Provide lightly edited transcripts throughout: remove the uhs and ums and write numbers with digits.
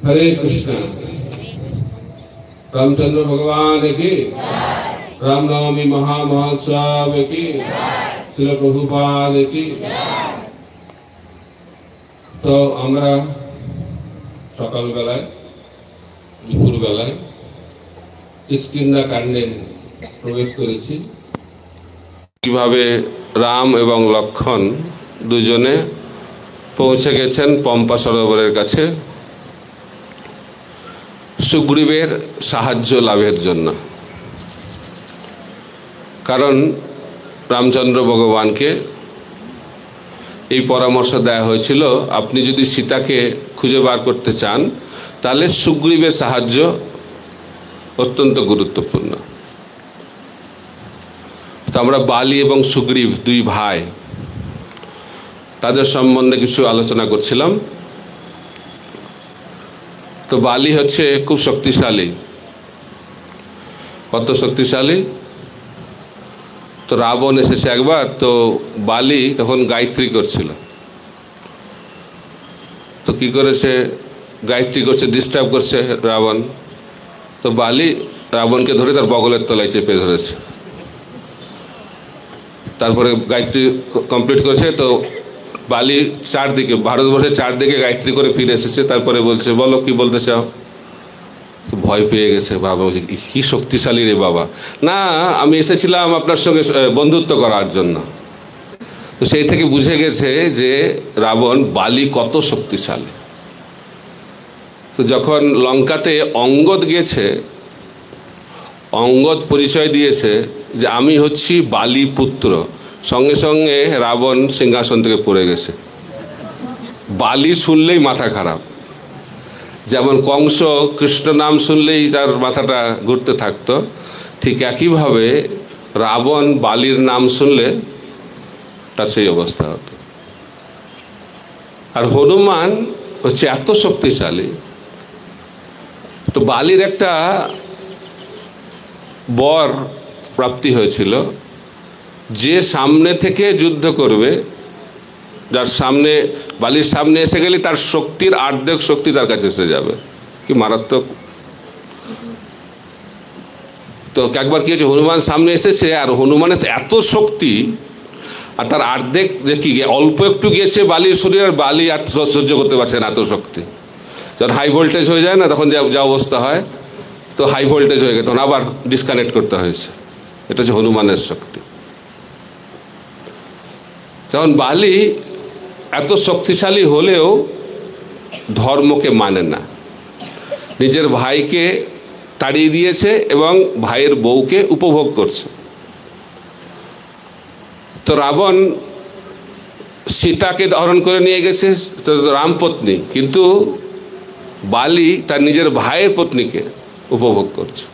हरे कृष्णा। रामचंद्र भगवान की, रामनवमी महामहोत्सव की, श्रील प्रभुपाद की। तो আমরা সকালবেলায় দুপুরবেলায় কিষ্কিন্ধা কাণ্ডে প্রবেশ করেছি। কিভাবে রাম এবং লক্ষণ দুজনে পৌঁছে গেছেন পম্পা সরোবরের কাছে সুগ্রীবের সাহায্য লাভের জন্য। কারণ রামচন্দ্র ভগবানকে এই পরামর্শ দেওয়া হয়েছিল, আপনি যদি সীতাকে খুঁজে বার করতে চান তাহলে সুগ্রীবের সাহায্য অত্যন্ত গুরুত্বপূর্ণ। তো আমরা বালি এবং সুগ্রীব দুই ভাই, তাদের সম্বন্ধে কিছু আলোচনা করছিলাম। তো বালি হচ্ছে খুব শক্তিশালী। কত শক্তিশালী? তো রাবণ এসেছে একবার, তো বালি তখন গায়ত্রী করছিল। তো কি করেছে? গায়ত্রী করছে, ডিস্টার্ব করছে রাবণ। তো বালি রাবণকে ধরে তার বগলের তলায় চেপে ধরেছে। তারপরে গায়ত্রী কমপ্লিট করেছে। তো বালি চারদিকে, ভারতবর্ষের চারদিকে গায়ত্রী করে ফিরে এসেছে। তারপরে বলছে, বলো কি বলতে চাও? তো ভয় পেয়ে গেছে। বাবা বলছে, কি শক্তিশালী রে বাবা। না, আমি এসেছিলাম আপনার সঙ্গে বন্ধুত্ব করার জন্য। তো সেই থেকে বুঝে গেছে যে রাবণ, বালি কত শক্তিশালী। তো যখন লঙ্কাতে অঙ্গদ গেছে, অঙ্গদ পরিচয় দিয়েছে যে আমি হচ্ছি বালি পুত্র, সঙ্গে সঙ্গে রাবণ সিংহাসন থেকে পড়ে গেছে। বালি শুনলেই মাথা খারাপ। যেমন কংস কৃষ্ণ নাম শুনলেই তার মাথাটা ঘুরতে থাকতো, ঠিক একইভাবে রাবণ বালির নাম শুনলে তার সেই অবস্থা হতো। আর হনুমান হচ্ছে এত শক্তিশালী। তো বালির একটা বর প্রাপ্তি হয়েছিল, যে সামনে থেকে যুদ্ধ করবে, যার সামনে, বালির সামনে এসে গেলে তার শক্তির অর্ধেক শক্তি তার কাছে এসে যাবে। কি মারাত্মক! তো একবার কি হয়েছে, হনুমান সামনে এসেছে, আর হনুমানের তো এত শক্তি, আর তার অর্ধেক যে কি অল্প একটু গিয়েছে বালির শরীর, আর বালি আর সহ্য করতে পারছে না এত শক্তি। যখন হাই ভোল্টেজ হয়ে যায় না, তখন যা অবস্থা হয়, তো হাই ভোল্টেজ হয়ে গেছে, তখন আবার ডিসকানেক্ট করতে হয়েছে। এটা হচ্ছে হনুমানের শক্তি। যেমন বালি এত শক্তিশালী হলেও ধর্মকে মানে না, নিজের ভাইকে তাড়িয়ে দিয়েছে এবং ভাইয়ের বউকে উপভোগ করছে। তো রাবণ সীতাকে হরণ করে নিয়ে গেছে, রামপত্নী, কিন্তু বালি তার নিজের ভাইয়ের পত্নীকে উপভোগ করছে।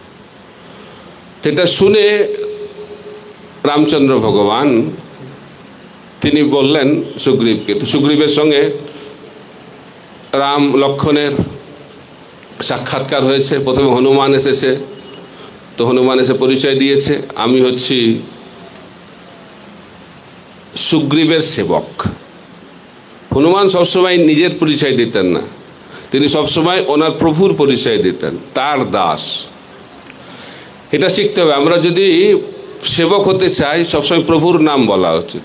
সেটা শুনে রামচন্দ্র ভগবান তিনি বললেন সুগ্রীবকে। তো সুগ্রীবের সঙ্গে রাম লক্ষণের সাক্ষাৎকার হয়েছে। প্রথমে হনুমান এসেছে। তো হনুমান এসে পরিচয় দিয়েছে, আমি হচ্ছি সুগ্রীবের সেবক। হনুমান সবসময় নিজের পরিচয় দিতেন না, তিনি সবসময় ওনার প্রভুর পরিচয় দিতেন, তার দাস। এটা শিখতে হবে। আমরা যদি সেবক হতে চাই, সবসময় প্রভুর নাম বলা উচিত।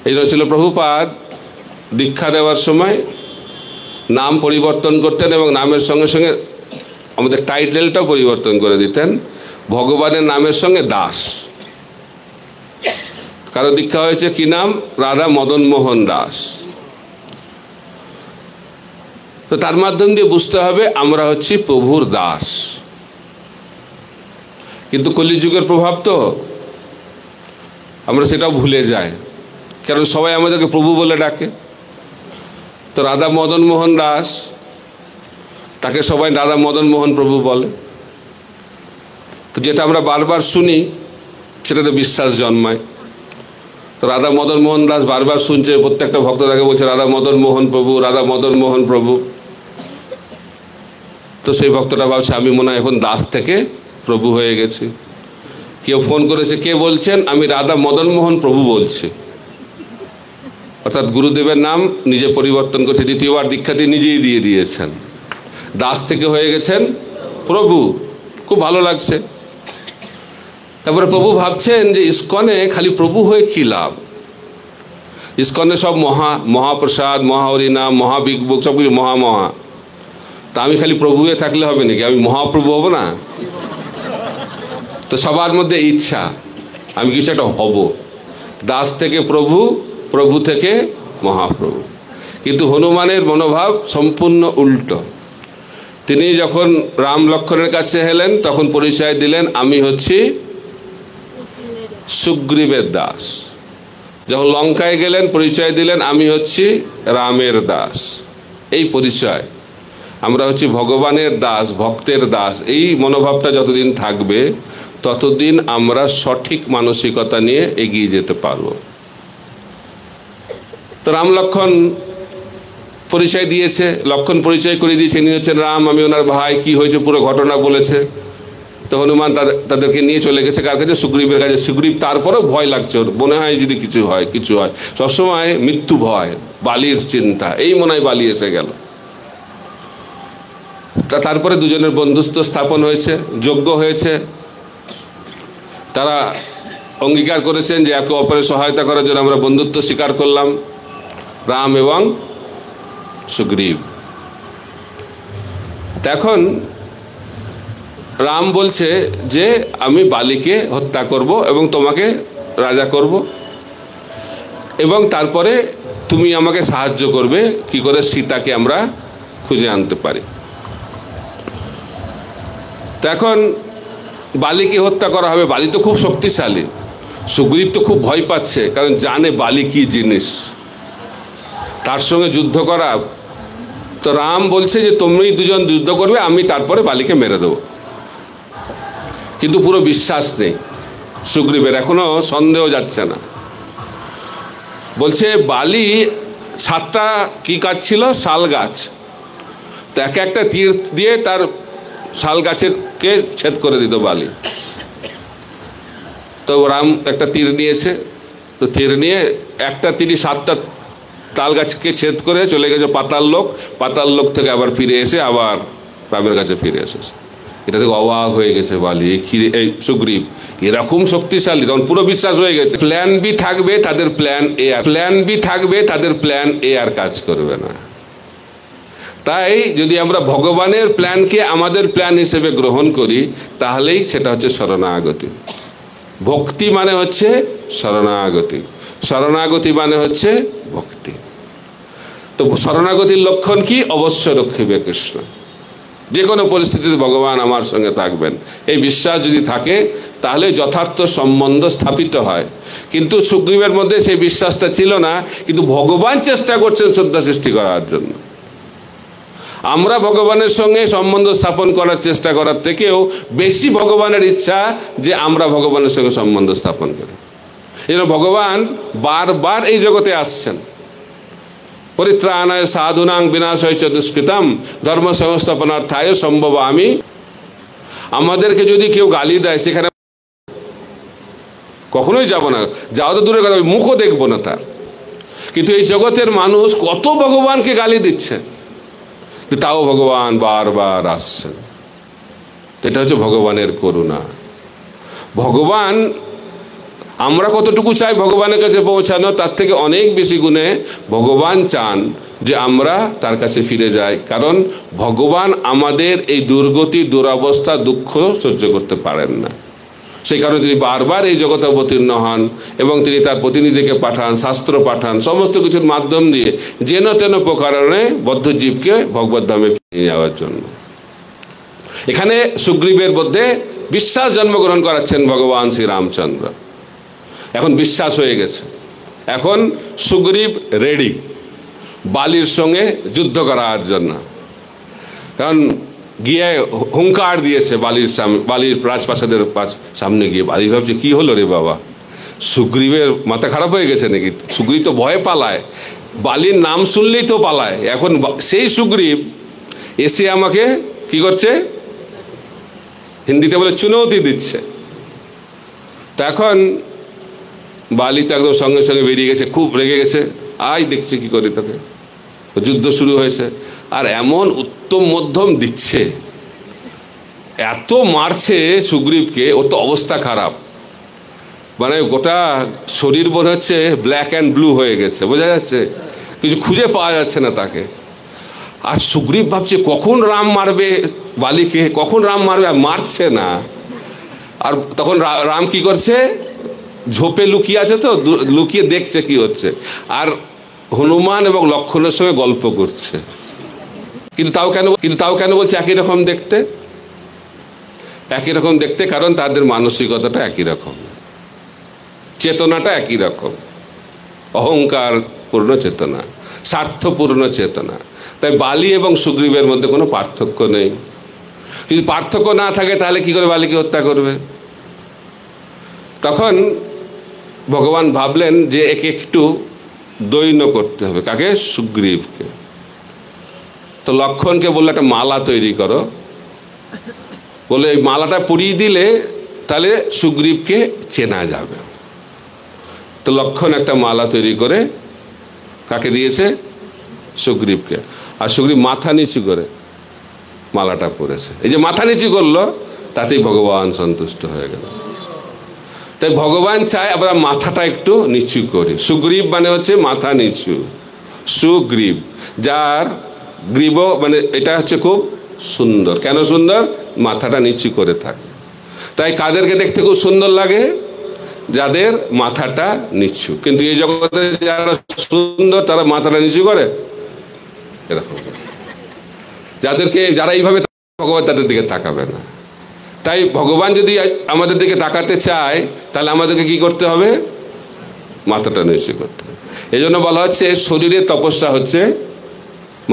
এই ছিল প্রভুপাদ দীক্ষা দেওয়ার সময় নাম পরিবর্তন করতেন এবং নামের সঙ্গে সঙ্গে আমাদের টাইটেলটাও পরিবর্তন করে দিতেন, ভগবানের নামের সঙ্গে দাস। কারো দীক্ষা হয়েছে কি নাম? রাধা মদন মোহন দাস। তো তার মাধ্যম দিয়ে বুঝতে হবে আমরা হচ্ছি প্রভুর দাস। কিন্তু কলিযুগের প্রভাব তো আমরা সেটাও ভুলে যাই, কারণ সবাই আমাদেরকে প্রভু বলে ডাকে। তো রাধা মদন মোহন দাস, তাকে সবাই রাধা মদন মোহন প্রভু বলে। তো যেটা আমরা বারবার শুনি সেটাতে বিশ্বাস জন্মায়। তো রাধা মদন মোহন দাস বারবার শুনছে, প্রত্যেকটা ভক্ত তাকে বলছে রাধা মদন মোহন প্রভু, রাধা মদন মোহন প্রভু। তো সেই ভক্তটা ভাবছে আমি মনে হয় এখন দাস থেকে প্রভু হয়ে গেছি। কেউ ফোন করেছে, কে বলছেন? আমি রাধা মদন মোহন প্রভু বলছি। অর্থাৎ গুরুদেবের নাম নিজে পরিবর্তন করছে, দ্বিতীয়বার দীক্ষা দিয়ে নিজেই দিয়ে দিয়েছেন। দাস থেকে হয়ে গেছেন প্রভু। খুব ভালো লাগছে। তারপরে প্রভু ভাবছেন যে ইস্কনে খালি প্রভু হয়ে কি লাভ, ইস্কনে সব মহাপ্রসাদ, মহাহরিনাম, মহাবিগ বুক, সব কিছু মহা। তা আমি খালি প্রভু হয়ে থাকলে হবে নাকি? আমি মহাপ্রভু হব না? তো সবার মধ্যে ইচ্ছা আমি কিছু একটা হব, দাস থেকে প্রভু, প্রভু থেকে মহাপ্রভু। কিন্তু হনুমানের মনোভাব সম্পূর্ণ উল্টো। তিনি যখন রাম লক্ষ্মণের কাছে এলেন তখন পরিচয় দিলেন আমি হচ্ছি সুগ্রীবের দাস। যখন লঙ্কায় গেলেন পরিচয় দিলেন আমি হচ্ছি রামের দাস। এই পরিচয়, আমরা হচ্ছি ভগবানের দাস, ভক্তের দাস। এই মনোভাবটা যতদিন থাকবে ততদিন আমরা সঠিক মানসিকতা নিয়ে এগিয়ে যেতে পারব। তো রাম লক্ষ্মণ পরিচয় দিয়েছে, লক্ষ্মণ পরিচয় করে দিয়েছে ইনি হচ্ছেন রাম, আমি ওনার ভাই, কি হয়েছে পুরো ঘটনা বলেছে। তো হনুমান তাদেরকে নিয়ে চলে গেছে কার কাছে? সুগ্রীবের কাছে। সুগ্রীব তারপরেও ভয় লাগছে, ওর মনে হয় যদি কিছু হয়। সবসময় মৃত্যু ভয়, বালির চিন্তা, এই মনে হয় বালি এসে গেল। তারপরে দুজনের বন্ধুত্ব স্থাপন হয়েছে, যজ্ঞ হয়েছে। তারা অঙ্গীকার করেছেন যে একে অপরের সহায়তা করার জন্য আমরা বন্ধুত্ব স্বীকার করলাম, রাম এবং সুগ্রীব। এখন রাম বলছে যে আমি বালিকে হত্যা করব এবং তোমাকে রাজা করব, এবং তারপরে তুমি আমাকে সাহায্য করবে কি করে সীতাকে আমরা খুঁজে আনতে পারি। তো এখন বালিকে হত্যা করা হবে। বালি তো খুব শক্তিশালী, সুগ্রীব তো খুব ভয় পাচ্ছে, কারণ জানে বালি কি জিনিস, তার সঙ্গে যুদ্ধ করা। তো রাম বলছে যে তুমি দুজন যুদ্ধ করবে, আমি তারপরে বালিকে মেরে দেবো। কিন্তু পুরো বিশ্বাস নেই সুগ্রীবের, এখনো সন্দেহ যাচ্ছে না। বলছে বালি 7টা কি গাছ ছিল? শাল গাছ। তো একটা তীর দিয়ে তার শাল গাছেরকে ছেদ করে দিত বালি। তো রাম একটা তীর নিয়েছে, তো তীর নিয়ে একটা তীরই 7টা তাল গাছকে ছেদ করে চলে গেছে পাতাল লোক। পাতাল লোক থেকে আবার ফিরে এসে আবার রামের কাছে ফিরে এসেছে। এটা থেকে অবাক হয়ে গেছে বালি, এই সুগ্রীব এরকম শক্তিশালী, তখন পুরো বিশ্বাস হয়ে গেছে। প্ল্যান বি থাকবে তাদের প্ল্যান এ, প্ল্যান বি থাকবে তাদের প্ল্যান এ আর কাজ করবে না। তাই যদি আমরা ভগবানের প্ল্যানকে আমাদের প্ল্যান হিসেবে গ্রহণ করি তাহলেই সেটা হচ্ছে শরণাগতি। ভক্তি মানে হচ্ছে শরণাগতি, শরণাগতি মানে হচ্ছে ভক্তি। তো শরণাগতির লক্ষণ কি? অবশ্য রক্ষিবে কৃষ্ণ, যে কোনো পরিস্থিতিতে ভগবান আমার সঙ্গে থাকবেন, এই বিশ্বাস যদি থাকে তাহলে যথার্থ সম্বন্ধ স্থাপিত হয়। কিন্তু সুগ্রীবের মধ্যে সেই বিশ্বাসটা ছিল না, কিন্তু ভগবান চেষ্টা করছেন শ্রদ্ধা সৃষ্টি করার জন্য। আমরা ভগবানের সঙ্গে সম্বন্ধ স্থাপন করার চেষ্টা করার থেকেও বেশি ভগবানের ইচ্ছা যে আমরা ভগবানের সঙ্গে সম্বন্ধ স্থাপন করি। এই জন্য ভগবান বারবার এই জগতে আসছেন। পরিত্রাণায় সাধুনাং বিনাশায় চ দুষ্কৃতম ধর্ম সংস্থাপনার্থায় সম্ভবামি। আমাদেরকে যদি কেউ গালি দেয় সেখানে কখনোই যাব না, যাওয়া তো দূরের কথা, মুখও দেখবো না তার। কিন্তু এই জগতের মানুষ কত ভগবানকে গালি দিচ্ছে, তাও ভগবান বারবার আসছেন। এটা হচ্ছে ভগবানের করুণা। ভগবান, আমরা কতটুকু চাই ভগবানের কাছে পৌঁছানো, তার থেকে অনেক বেশি গুণে ভগবান চান যে আমরা তার কাছে ফিরে যাই। কারণ ভগবান আমাদের এই দুর্গতি, দুরবস্থা, দুঃখ সহ্য করতে পারেন না। সেই কারণে তিনি বারবার এই জগতে অবতীর্ণ হন এবং তিনি তার প্রতিনিধিকে পাঠান, শাস্ত্র পাঠান, সমস্ত কিছুর মাধ্যম দিয়ে যেন তেন প্রকারণে বদ্ধজীবকে ভগবত ধামে ফিরিয়ে যাওয়ার জন্য। এখানে সুগ্রীবের মধ্যে বিশ্বাস জন্মগ্রহণ করাচ্ছেন ভগবান শ্রী রামচন্দ্র। এখন বিশ্বাস হয়ে গেছে, এখন সুগ্রীব রেডি বালির সঙ্গে যুদ্ধ করার জন্য। কারণ গিয়ে হুঙ্কার দিয়েছে বালির সামনে, বালির রাজপ্রাসাদের সামনে গিয়ে। বালি ভাবছে কি হলো রে বাবা, সুগ্রীবের মাথা খারাপ হয়ে গেছে নাকি? সুগ্রীব তো ভয়ে পালায়, বালির নাম শুনলেই তো পালায়। এখন সেই সুগ্রীব এসে আমাকে কি করছে, হিন্দিতে বলে চুনৌতি দিচ্ছে। তো এখন বালি তো একদম সঙ্গে সঙ্গে বেরিয়ে গেছে, খুব রেগে গেছে। আয় দেখছি কি করি তোকে। যুদ্ধ শুরু হয়েছে। আর এমন উত্তম মধ্যম দিচ্ছে, এত মারছে সুগ্রীবকে, ওর তো অবস্থা খারাপ, মানে গোটা শরীর মনে হচ্ছে ব্ল্যাক অ্যান্ড ব্লু হয়ে গেছে, বোঝা যাচ্ছে, কিছু খুঁজে পাওয়া যাচ্ছে না তাকে। আর সুগ্রীব ভাবছে কখন রাম মারবে বালিকে, কখন রাম মারবে, আর মারছে না। আর তখন রাম কি করছে, ঝোপে লুকিয়ে আছে, তো লুকিয়ে দেখছে কি হচ্ছে, আর হনুমান এবং লক্ষ্মণের সঙ্গে গল্প করছে। কিন্তু তাও কেন বলছে একই রকম দেখতে, একই রকম দেখতে, কারণ তাদের মানসিকতাটা একই রকম, চেতনাটা একই রকম, অহংকার পূর্ণ চেতনা, স্বার্থপূর্ণ চেতনা। তাই বালি এবং সুগ্রীবের মধ্যে কোনো পার্থক্য নেই। যদি পার্থক্য না থাকে তাহলে কি করে বালিকে হত্যা করবে? তখন ভগবান ভাবলেন যে একে একটু দৈন্য করতে হবে। কাকে? সুগ্রীবকে। তো লক্ষ্মণকে বললো একটা মালা তৈরি করো, বলে এই মালাটা পরিয়ে দিলে তাহলে সুগ্রীবকে চেনা যাবে। তো লক্ষ্মণ একটা মালা তৈরি করে কাকে দিয়েছে? সুগ্রীবকে। আর সুগ্রীব মাথা নিচু করে মালাটা পরেছে। এই যে মাথা নিচু করলো, তাতেই ভগবান সন্তুষ্ট হয়ে গেল। তাই ভগবান চায় আবার মাথাটা একটু নিচু করি। সুগ্রীব মানে হচ্ছে মাথা নিচু, সুগ্রীব, যার গ্রীব মানে এটা হচ্ছে খুব সুন্দর। কেন সুন্দর? মাথাটা নিচু করে থাকে। তাই কাদেরকে দেখতে খুব সুন্দর লাগে? যাদের মাথাটা নিচু। কিন্তু এই জগতে যারা সুন্দর তারা মাথাটা নিচু করে এরকম, যারা এইভাবে ভগবান তাদের দিকে তাকাবে না। তাই ভগবান যদি আমাদের দিকে তাকাতে চায় তাহলে আমাদেরকে কি করতে হবে? মাথাটা নিচু করতে হবে। এই জন্য বলা হচ্ছে শরীরের তপস্যা হচ্ছে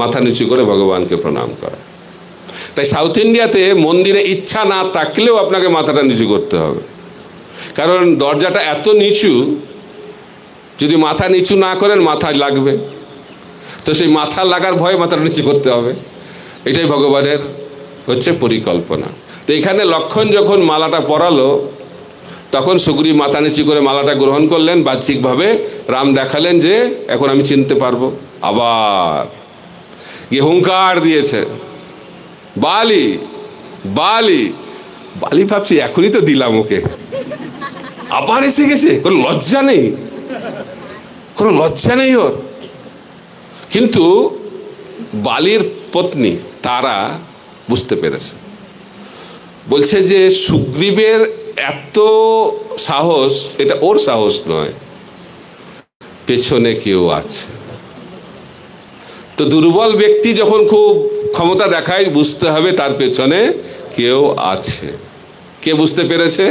মাথা নিচু করে ভগবানকে প্রণাম করা। তাই সাউথ ইন্ডিয়াতে মন্দিরে ইচ্ছা না থাকলেও আপনাকে মাথাটা নিচু করতে হবে, কারণ দরজাটা এত নিচু, যদি মাথা নিচু না করেন মাথায় লাগবে। তো সেই মাথা লাগার ভয়ে মাথাটা নিচু করতে হবে। এটাই ভগবানের হচ্ছে পরিকল্পনা। তো এখানে লক্ষ্মণ যখন মালাটা পরালো, তখন সুগ্রীব মাথা নিচু করে মালাটা গ্রহণ করলেন বাহ্যিকভাবে। রাম দেখালেন যে এখন আমি চিনতে পারবো। আবার গিয়ে হুঙ্কার দিয়েছে, বালি বালি বালি। ভাবছি এখনই তো দিলাম ওকে, আবার এসে গেছে, কোনো লজ্জা নেই, কোনো লজ্জা নেই ওর। কিন্তু বালির পত্নী তারা বুঝতে পেরেছে, বলছে যে সুগ্রীবের এত সাহস, এটা ওর সাহস নয়, পেছনে কেউ আছে। তো দুর্বল ব্যক্তি যখন খুব ক্ষমতা দেখায়, বুঝতে হবে তার পেছনে কেউ আছে। কে বুঝতে পেরেছে?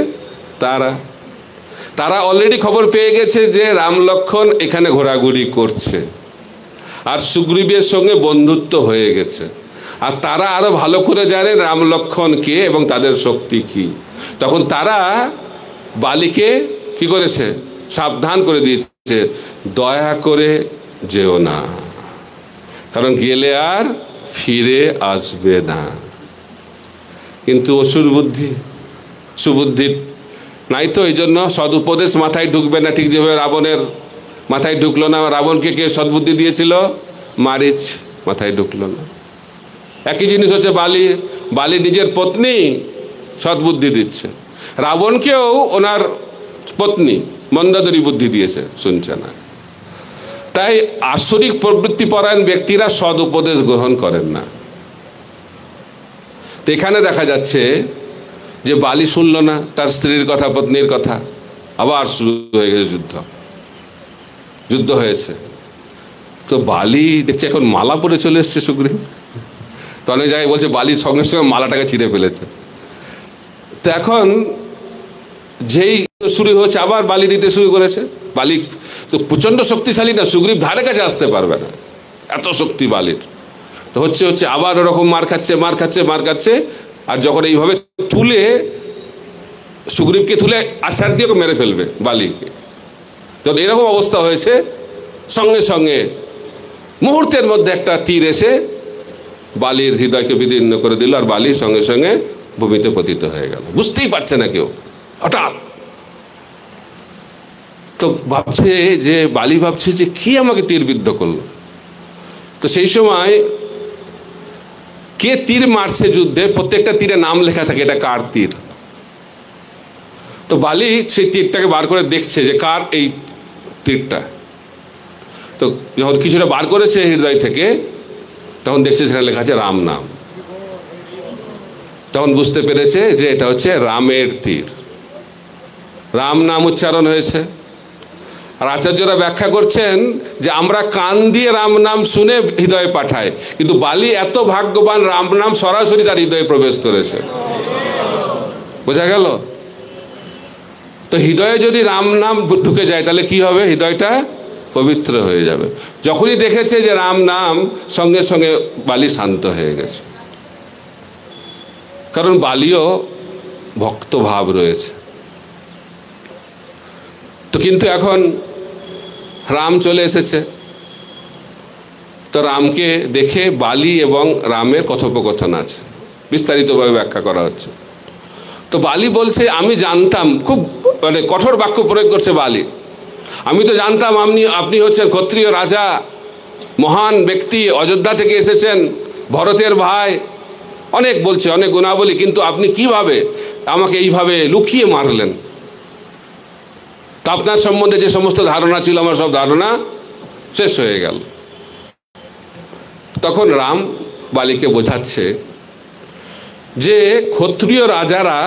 তারা অলরেডি খবর পেয়ে গেছে যে রাম লক্ষ্মণ এখানে ঘোরাঘুরি করছে, আর সুগ্রীবের সঙ্গে বন্ধুত্ব হয়ে গেছে। আর তারা আরো ভালো করে জানেন রাম লক্ষ্মণ কে এবং তাদের শক্তি কি। তখন তারা বালিকে কি করেছে? সাবধান করে দিয়েছে, দয়া করে যেও না, কারণ গেলে আর ফিরে আসবে না। কিন্তু অসুর বুদ্ধি, সুবুদ্ধি নাই তো, এই জন্য সদুপদেশ মাথায় ঢুকবে না। ঠিক যেভাবে রাবণের মাথায় ঢুকলো না, রাবণকে কে সদ্বুদ্ধি দিয়েছিল? মারিচ, মাথায় ঢুকলো না। একই জিনিস হচ্ছে বালি নিজের পত্নী সদ্বুদ্ধি দিচ্ছে, রাবণকেও ওনার পত্নী মন্দাদরী বুদ্ধি দিয়েছে, শুনছে না। তাই আসরিক প্রবৃত্তি পরায়ণ ব্যক্তিরা সদ উপদেশ গ্রহণ করেন না। তো এখানে দেখা যাচ্ছে যে বালি শুনল না তার স্ত্রীর কথা, পত্নীর কথা, আবার শুরু হয়ে গেছে যুদ্ধ হয়েছে। তো বালি দেখছে এখন মালা পরে চলে এসছে সুগ্রীব। তো অনেক জায়গায় বলছে বালির সঙ্গে সঙ্গে মালাটাকে ছিঁড়ে ফেলেছে। তো এখন যেই শুরু হয়েছে আবার বালি দিতে শুরু করেছে। বালি তো প্রচন্ড শক্তিশালী না, সুগ্রীব ধারে কাছে আসতে পারবে না, এত শক্তি বালির। তো হচ্ছে আবার ওরকম মার খাচ্ছে। আর যখন এইভাবে তুলে সুগ্রীবকে তুলে আছাড় দিয়ে মেরে ফেলবে বালিকে, যখন এরকম অবস্থা হয়েছে, সঙ্গে সঙ্গে মুহূর্তের মধ্যে একটা তীর এসে বালির হৃদয়কে বিদীর্ণ করে দিল, আর বালি সঙ্গে সঙ্গে ভূমিতে পতিত হয়ে গেল। বুঝতেই পারছে না কেউ, হঠাৎ। তো বালি ভাবছে যে কি আমাকে তীরবিদ্ধ করলো। তো সেই সময় কে তীর মারছে যুদ্ধে, প্রত্যেকটা তীরে নাম লেখা থাকে এটা কার তীর। তো বালি সেই তীরটাকে বার করে দেখছে যে কার এই তীরটা। তো যখন কিছুটা বার করেছে হৃদয় থেকে, তখন দেখছে সেখানে লেখা আছে রাম নাম। তখন বুঝতে পেরেছে যে এটা হচ্ছে রামের তীর, রাম নাম উচ্চারণ হয়েছে। আর আচার্যরা ব্যাখ্যা করছেন যে আমরা কান দিয়ে রাম নাম শুনে হৃদয়ে পাঠাই, কিন্তু বালি এত ভাগ্যবান রাম নাম সরাসরি তার হৃদয়ে প্রবেশ করেছে। বোঝা গেল? তো হৃদয়ে যদি রাম নাম ঢুকে যায় তাহলে কি হবে? হৃদয়টা পবিত্র হয়ে যাবে। যখনই দেখেছে যে রাম নাম, সঙ্গে সঙ্গে বালি শান্ত হয়ে গেছে, কারণ বালিও ভক্ত ভাব রয়েছে। তো কিন্তু এখন রাম চলে এসেছে, তো রামকে দেখে বালি এবং রামের কথোপকথন আছে, বিস্তারিতভাবে ব্যাখ্যা করা হচ্ছে। তো বালি বলছে আমি জানতাম, খুব মানে কঠোর বাক্য প্রয়োগ করছে বালি, আমি তো জানতাম আপনি হচ্ছেন ক্ষত্রিয় রাজা, মহান ব্যক্তি, অযোধ্যা থেকে এসেছেন, ভরতের ভাই, অনেক বলছে, অনেক গুণাবলী, কিন্তু আপনি কিভাবে আমাকে এইভাবে লুকিয়ে মারলেন? তা আপনার সম্বন্ধে যে সমস্ত ধারণা ছিল আমার সব ধারণা শেষ হয়ে গেল। তখন রাম বালিকে বোঝাচ্ছে যে ক্ষত্রিয় রাজারা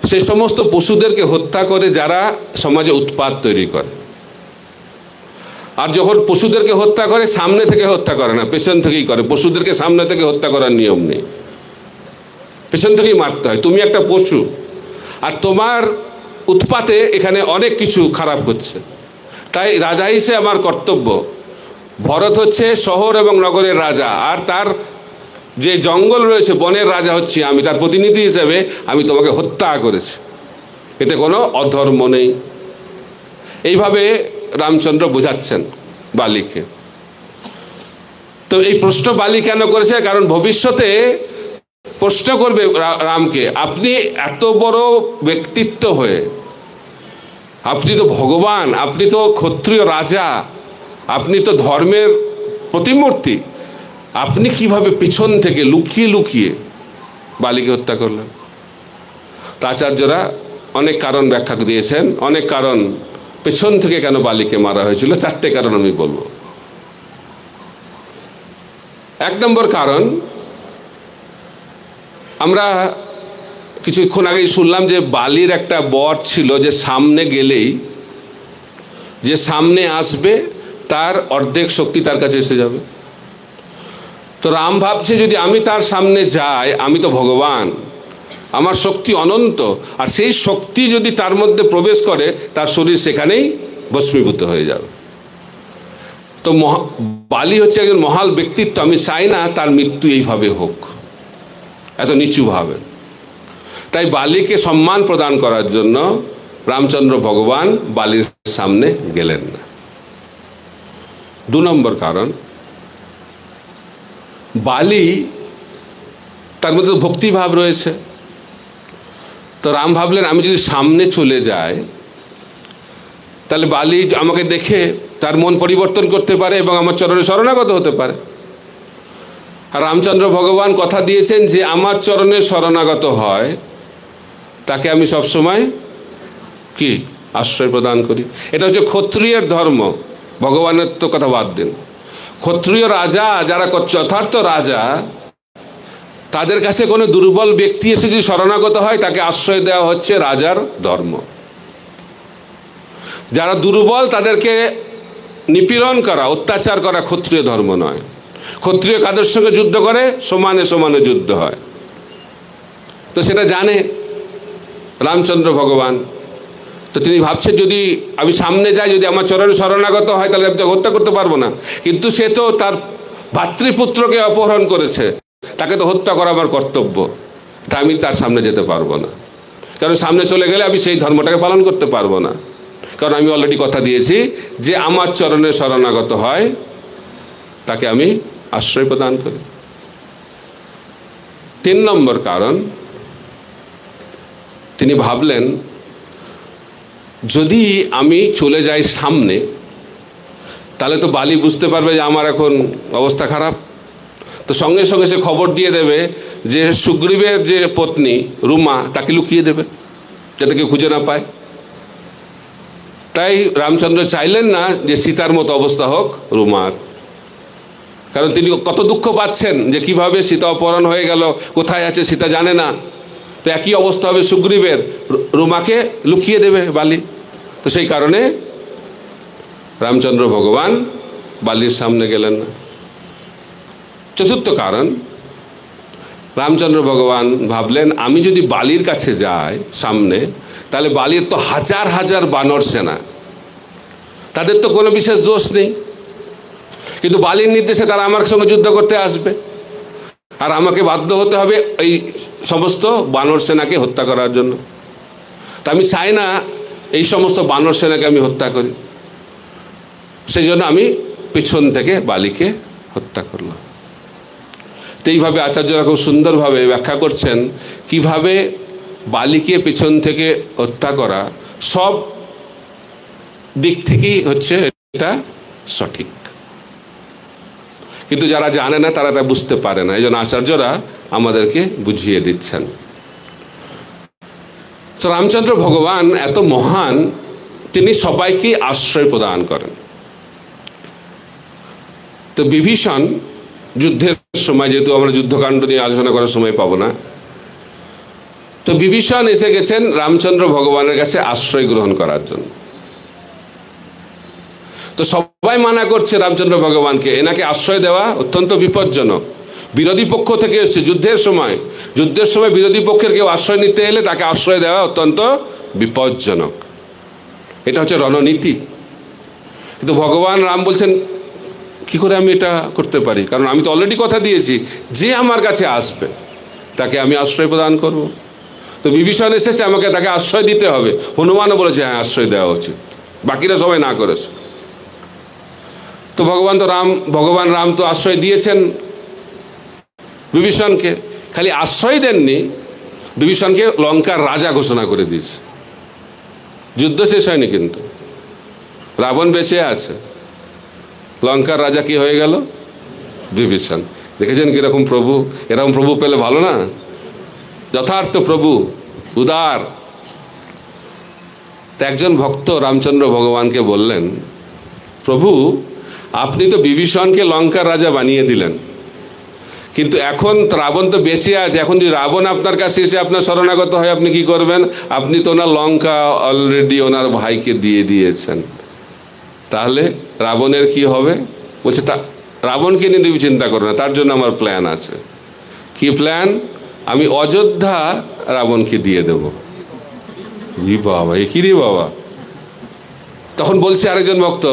সে সমস্ত পশুদেরকে হত্যা করে যারা সমাজে উৎপাত তৈরি করে। আর যখন পশুদেরকে হত্যা করে সামনে থেকে হত্যা করে না, পেছন থেকেই করে। পশুদেরকে সামনে থেকে হত্যা করার নিয়ম নেই, পেছন থেকেই মারতে হয়। তুমি একটা পশু, আর তোমার উৎপাতে এখানে অনেক কিছু খারাপ হচ্ছে। তাই রাজা হিসেবে আমার কর্তব্য, ভরত হচ্ছে শহর এবং নগরের রাজা, আর তার যে জঙ্গল রয়েছে বনের রাজা হচ্ছি আমি, তার প্রতিনিধি হিসেবে আমি তোমাকে হত্যা করেছি, এতে কোনো অধর্ম নেই। এইভাবে রামচন্দ্র বোঝাচ্ছেন বালিকে। তো এই প্রশ্ন বালি কেন করেছে? কারণ ভবিষ্যতে প্রশ্ন করবে রামকে, আপনি এত বড় ব্যক্তিত্ব হয়ে, আপনি তো ভগবান, আপনি তো ক্ষত্রিয় রাজা, আপনি তো ধর্মের প্রতিমূর্তি, আপনি কিভাবে পিছন থেকে লুকিয়ে লুকিয়ে বালিকে হত্যা করলেন? আচার্যরা অনেক কারণ ব্যাখ্যা দিয়েছেন, অনেক কারণ পেছন থেকে কেন বালিকে মারা হয়েছিল। 4টে কারণ আমি বলবো। 1 নম্বর কারণ, আমরা কিছুক্ষণ আগেই শুনলাম যে বালির একটা বর ছিল যে সামনে গেলেই, যে সামনে আসবে তার অর্ধেক শক্তি তার কাছে এসে যাবে। তো রাম ভাবছে যদি আমি তার সামনে যাই, আমি তো ভগবান, আমার শক্তি অনন্ত, আর সেই শক্তি যদি তার মধ্যে প্রবেশ করে তার শরীর সেখানেই ভস্মীভূত হয়ে যাবে। তো বালি হচ্ছে একজন মহান ব্যক্তিত্ব, আমি চাই না তার মৃত্যু এইভাবে হোক, এত নিচুভাবে। তাই বালিকে সম্মান প্রদান করার জন্য রামচন্দ্র ভগবান বালির সামনে গেলেন না। 2 নম্বর কারণ, বালি তার মধ্যে ভক্তিভাব রয়েছে। তো রাম ভাবলেন আমি যদি সামনে চলে যাই তাহলে বালি আমাকে দেখে তার মন পরিবর্তন করতে পারে এবং আমার চরণে শরণাগত হতে পারে। আর রামচন্দ্র ভগবান কথা দিয়েছেন যে আমার চরণে শরণাগত হয় তাকে আমি সবসময় কি আশ্রয় প্রদান করি। এটা হচ্ছে ক্ষত্রিয়ের ধর্ম। ভগবানের তো কথা বাদ দিন, ক্ষত্রিয় রাজা যারা যথার্থ রাজা, তাদের কাছে কোনো দুর্বল ব্যক্তি এসে যদি শরণাগত হয় তাকে আশ্রয় দেওয়া হচ্ছে রাজার ধর্ম। যারা দুর্বল তাদেরকে নিপীড়ন করা, অত্যাচার করা ক্ষত্রিয় ধর্ম নয়। ক্ষত্রিয় কাদের সঙ্গে যুদ্ধ করে? সমানে সমানে যুদ্ধ হয়। তো সেটা জানে রামচন্দ্র ভগবান। তো তিনি ভাবছেন যদি আমি সামনে যাই, যদি আমার চরণে শরণাগত হয় তাহলে আমি তো হত্যা করতে পারবো না, কিন্তু সে তো তার ভাতৃপুত্রকে অপহরণ করেছে, তাকে তো হত্যা করা আমার কর্তব্য, তা আমি তার সামনে যেতে পারবো না। কারণ সামনে চলে গেলে আমি সেই ধর্মটাকে পালন করতে পারবো না, কারণ আমি অলরেডি কথা দিয়েছি যে আমার চরণে শরণাগত হয় তাকে আমি আশ্রয় প্রদান করি। 3 নম্বর কারণ, তিনি ভাবলেন যদি আমি চলে যাই সামনে তাহলে তো বালি বুঝতে পারবে যে আমার এখন অবস্থা খারাপ, তো সঙ্গে সঙ্গে সে খবর দিয়ে দেবে যে সুগ্রীবের যে পত্নী রুমা তাকে লুকিয়ে দেবে যাতে কেউ খুঁজে না পায়। তাই রামচন্দ্র চাইলেন না যে সীতার মতো অবস্থা হোক রুমার, কারণ তিনি কত দুঃখ পাচ্ছেন যে কিভাবে সীতা অপহরণ হয়ে গেল, কোথায় আছে সীতা জানে না। তো একই অবস্থা হবে সুগ্রীবের, রুমাকে লুকিয়ে দেবে বালি। তো সেই কারণে রামচন্দ্র ভগবান বালির সামনে গেলেন না। চতুর্থ কারণ, রামচন্দ্র ভগবান ভাবলেন আমি যদি বালির কাছে যাই সামনে, তাহলে বালির তো হাজার হাজার বানর সেনা, তাদের তো কোনো বিশেষ দোষ নেই, কিন্তু বালির নির্দেশে তারা আমার সঙ্গে যুদ্ধ করতে আসবে, আর আমাকে বাধ্য হতে হবে এই সমস্ত বানর সেনাকে হত্যা করার জন্য। তা আমি চাই না এই সমস্ত বানর সেনাকে আমি হত্যা করি, সেই জন্য আমি পিছন থেকে বালিকে হত্যা করলাম। তো এইভাবে আচার্যরা খুব সুন্দরভাবে ব্যাখ্যা করছেন কিভাবে বালিকে পিছন থেকে হত্যা করা সব দিক থেকেই হচ্ছে এটা সঠিক, কিন্তু যারা জানে না তারা এটা বুঝতে পারে না, এই জন্য আচার্যরা আমাদেরকে বুঝিয়ে দিচ্ছেন। তো রামচন্দ্র ভগবান এত মহান, তিনি সবাইকে আশ্রয় প্রদান করেন। তো বিভীষণ যুদ্ধের সময়, যেহেতু আমরা যুদ্ধকাণ্ড নিয়ে আলোচনা করার সময় পাবো না, তো বিভীষণ এসে গেছেন রামচন্দ্র ভগবানের কাছে আশ্রয় গ্রহণ করার জন্য। তো সবাই মানা করছে রামচন্দ্র ভগবানকে, এনাকে আশ্রয় দেওয়া অত্যন্ত বিপজ্জনক, বিরোধী পক্ষ থেকে এসছে যুদ্ধের সময় বিরোধী পক্ষের কেউ আশ্রয় নিতে এলে তাকে আশ্রয় দেওয়া অত্যন্ত বিপজ্জনক, এটা হচ্ছে রণনীতি। কিন্তু ভগবান রাম বলছেন কি করে আমি এটা করতে পারি, কারণ আমি তো অলরেডি কথা দিয়েছি যে আমার কাছে আসবে তাকে আমি আশ্রয় প্রদান করব। তো বিভীষণ এসেছে, আমাকে তাকে আশ্রয় দিতে হবে। হনুমানও বলেছে হ্যাঁ আশ্রয় দেওয়া উচিত, বাকিরা সবাই না করেছে। তো ভগবান রাম তো আশ্রয় দিয়েছেন বিভীষণকে, খালি আশ্রয় দেননি, বিভীষণকে লঙ্কার রাজা ঘোষণা করে দিয়েছে। যুদ্ধ শেষ হয়নি, কিন্তু রাবণ বেঁচে আছে, লঙ্কার রাজা কি হয়ে গেল? বিভীষণ। দেখেছেন কিরকম প্রভু, এরকম প্রভু পেলে ভালো না? যথার্থ প্রভু, উদার। একজন ভক্ত রামচন্দ্র ভগবানকে বললেন, প্রভু আপনি তো বিভীষণকে লঙ্কার রাজা বানিয়ে দিলেন, কিন্তু এখন রাবণ তো বেঁচে আছে, এখন যদি রাবণ আপনার কাছে এসে আপনার শরণাগত হয় আপনি কি করবেন? আপনি তো ওনার লঙ্কা অলরেডি ওনার ভাইকে দিয়ে দিয়েছেন, তাহলে রাবণের কি হবে? বলছে তা রাবণকে নিয়ে তুমি চিন্তা করো না, তার জন্য আমার প্ল্যান আছে। কি প্ল্যান? আমি অযোধ্যা রাবণকে দিয়ে দেব। বাবা, এ কি রে বাবা! তখন বলছে আরেকজন ভক্ত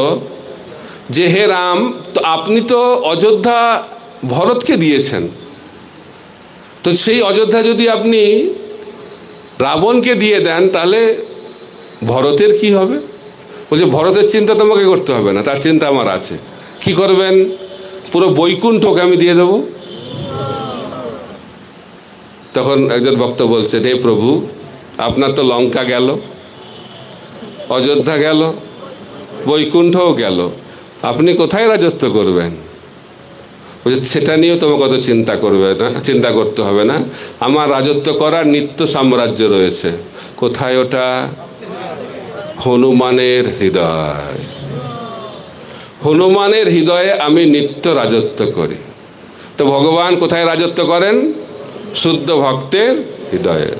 যে হে রাম, তো আপনি তো অযোধ্যা ভরতকে দিয়েছেন, তো সেই অযোধ্যা যদি আপনি রাবণকে দিয়ে দেন তাহলে ভরতের কি হবে? বলছে ভরতের চিন্তা তোমাকে করতে হবে না, তার চিন্তা আমার আছে। কি করবেন? পুরো বৈকুণ্ঠকে আমি দিয়ে দেব। তখন একজন ভক্ত বলছে, হে প্রভু আপনার তো লঙ্কা গেল, অযোধ্যা গেল, বৈকুণ্ঠও গেল, আপনি কোথায় রাজত্ব করবেন? বলছে সেটা নিয়েও তোমাকে কত চিন্তা করতে হবে না, আমার রাজত্ব করার নিত্য সাম্রাজ্য রয়েছে। কোথায় ওটা? হনুমানের হৃদয়। হনুমানের হৃদয়ে আমি নিত্য রাজত্ব করি। তো ভগবান কোথায় রাজত্ব করেন? শুদ্ধ ভক্তের হৃদয়ে।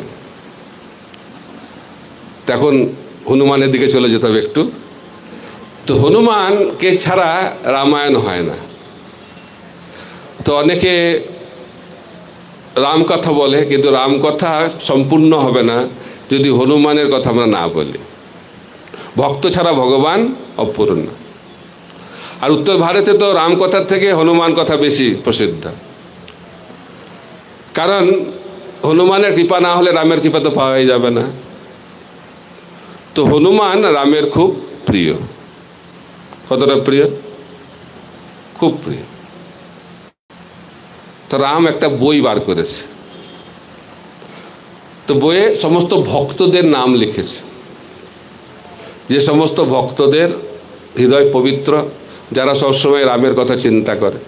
তখন হনুমানের দিকে চলে যেতে হবে একটু। তো হনুমানকে ছাড়া রামায়ণ হয় না। তো অনেকে রামকথা বলে, কিন্তু রামকথা সম্পূর্ণ হবে না যদি হনুমানের কথা আমরা না বলি। ভক্ত ছাড়া ভগবান অপূর্ণ। আর উত্তর ভারতে তো রামকথার থেকে হনুমান কথা বেশি প্রসিদ্ধ, কারণ হনুমানের কৃপা না হলে রামের কৃপা তো পাওয়াই যাবে না। তো হনুমান রামের খুব প্রিয়। কতটা প্রিয়? খুব প্রিয়। তো রাম একটা বই বার করেছে, তো বইয়ে সমস্ত ভক্তদের নাম লিখেছে, যে সমস্ত ভক্তদের হৃদয় পবিত্র, যারা সবসময় রামের কথা চিন্তা করে।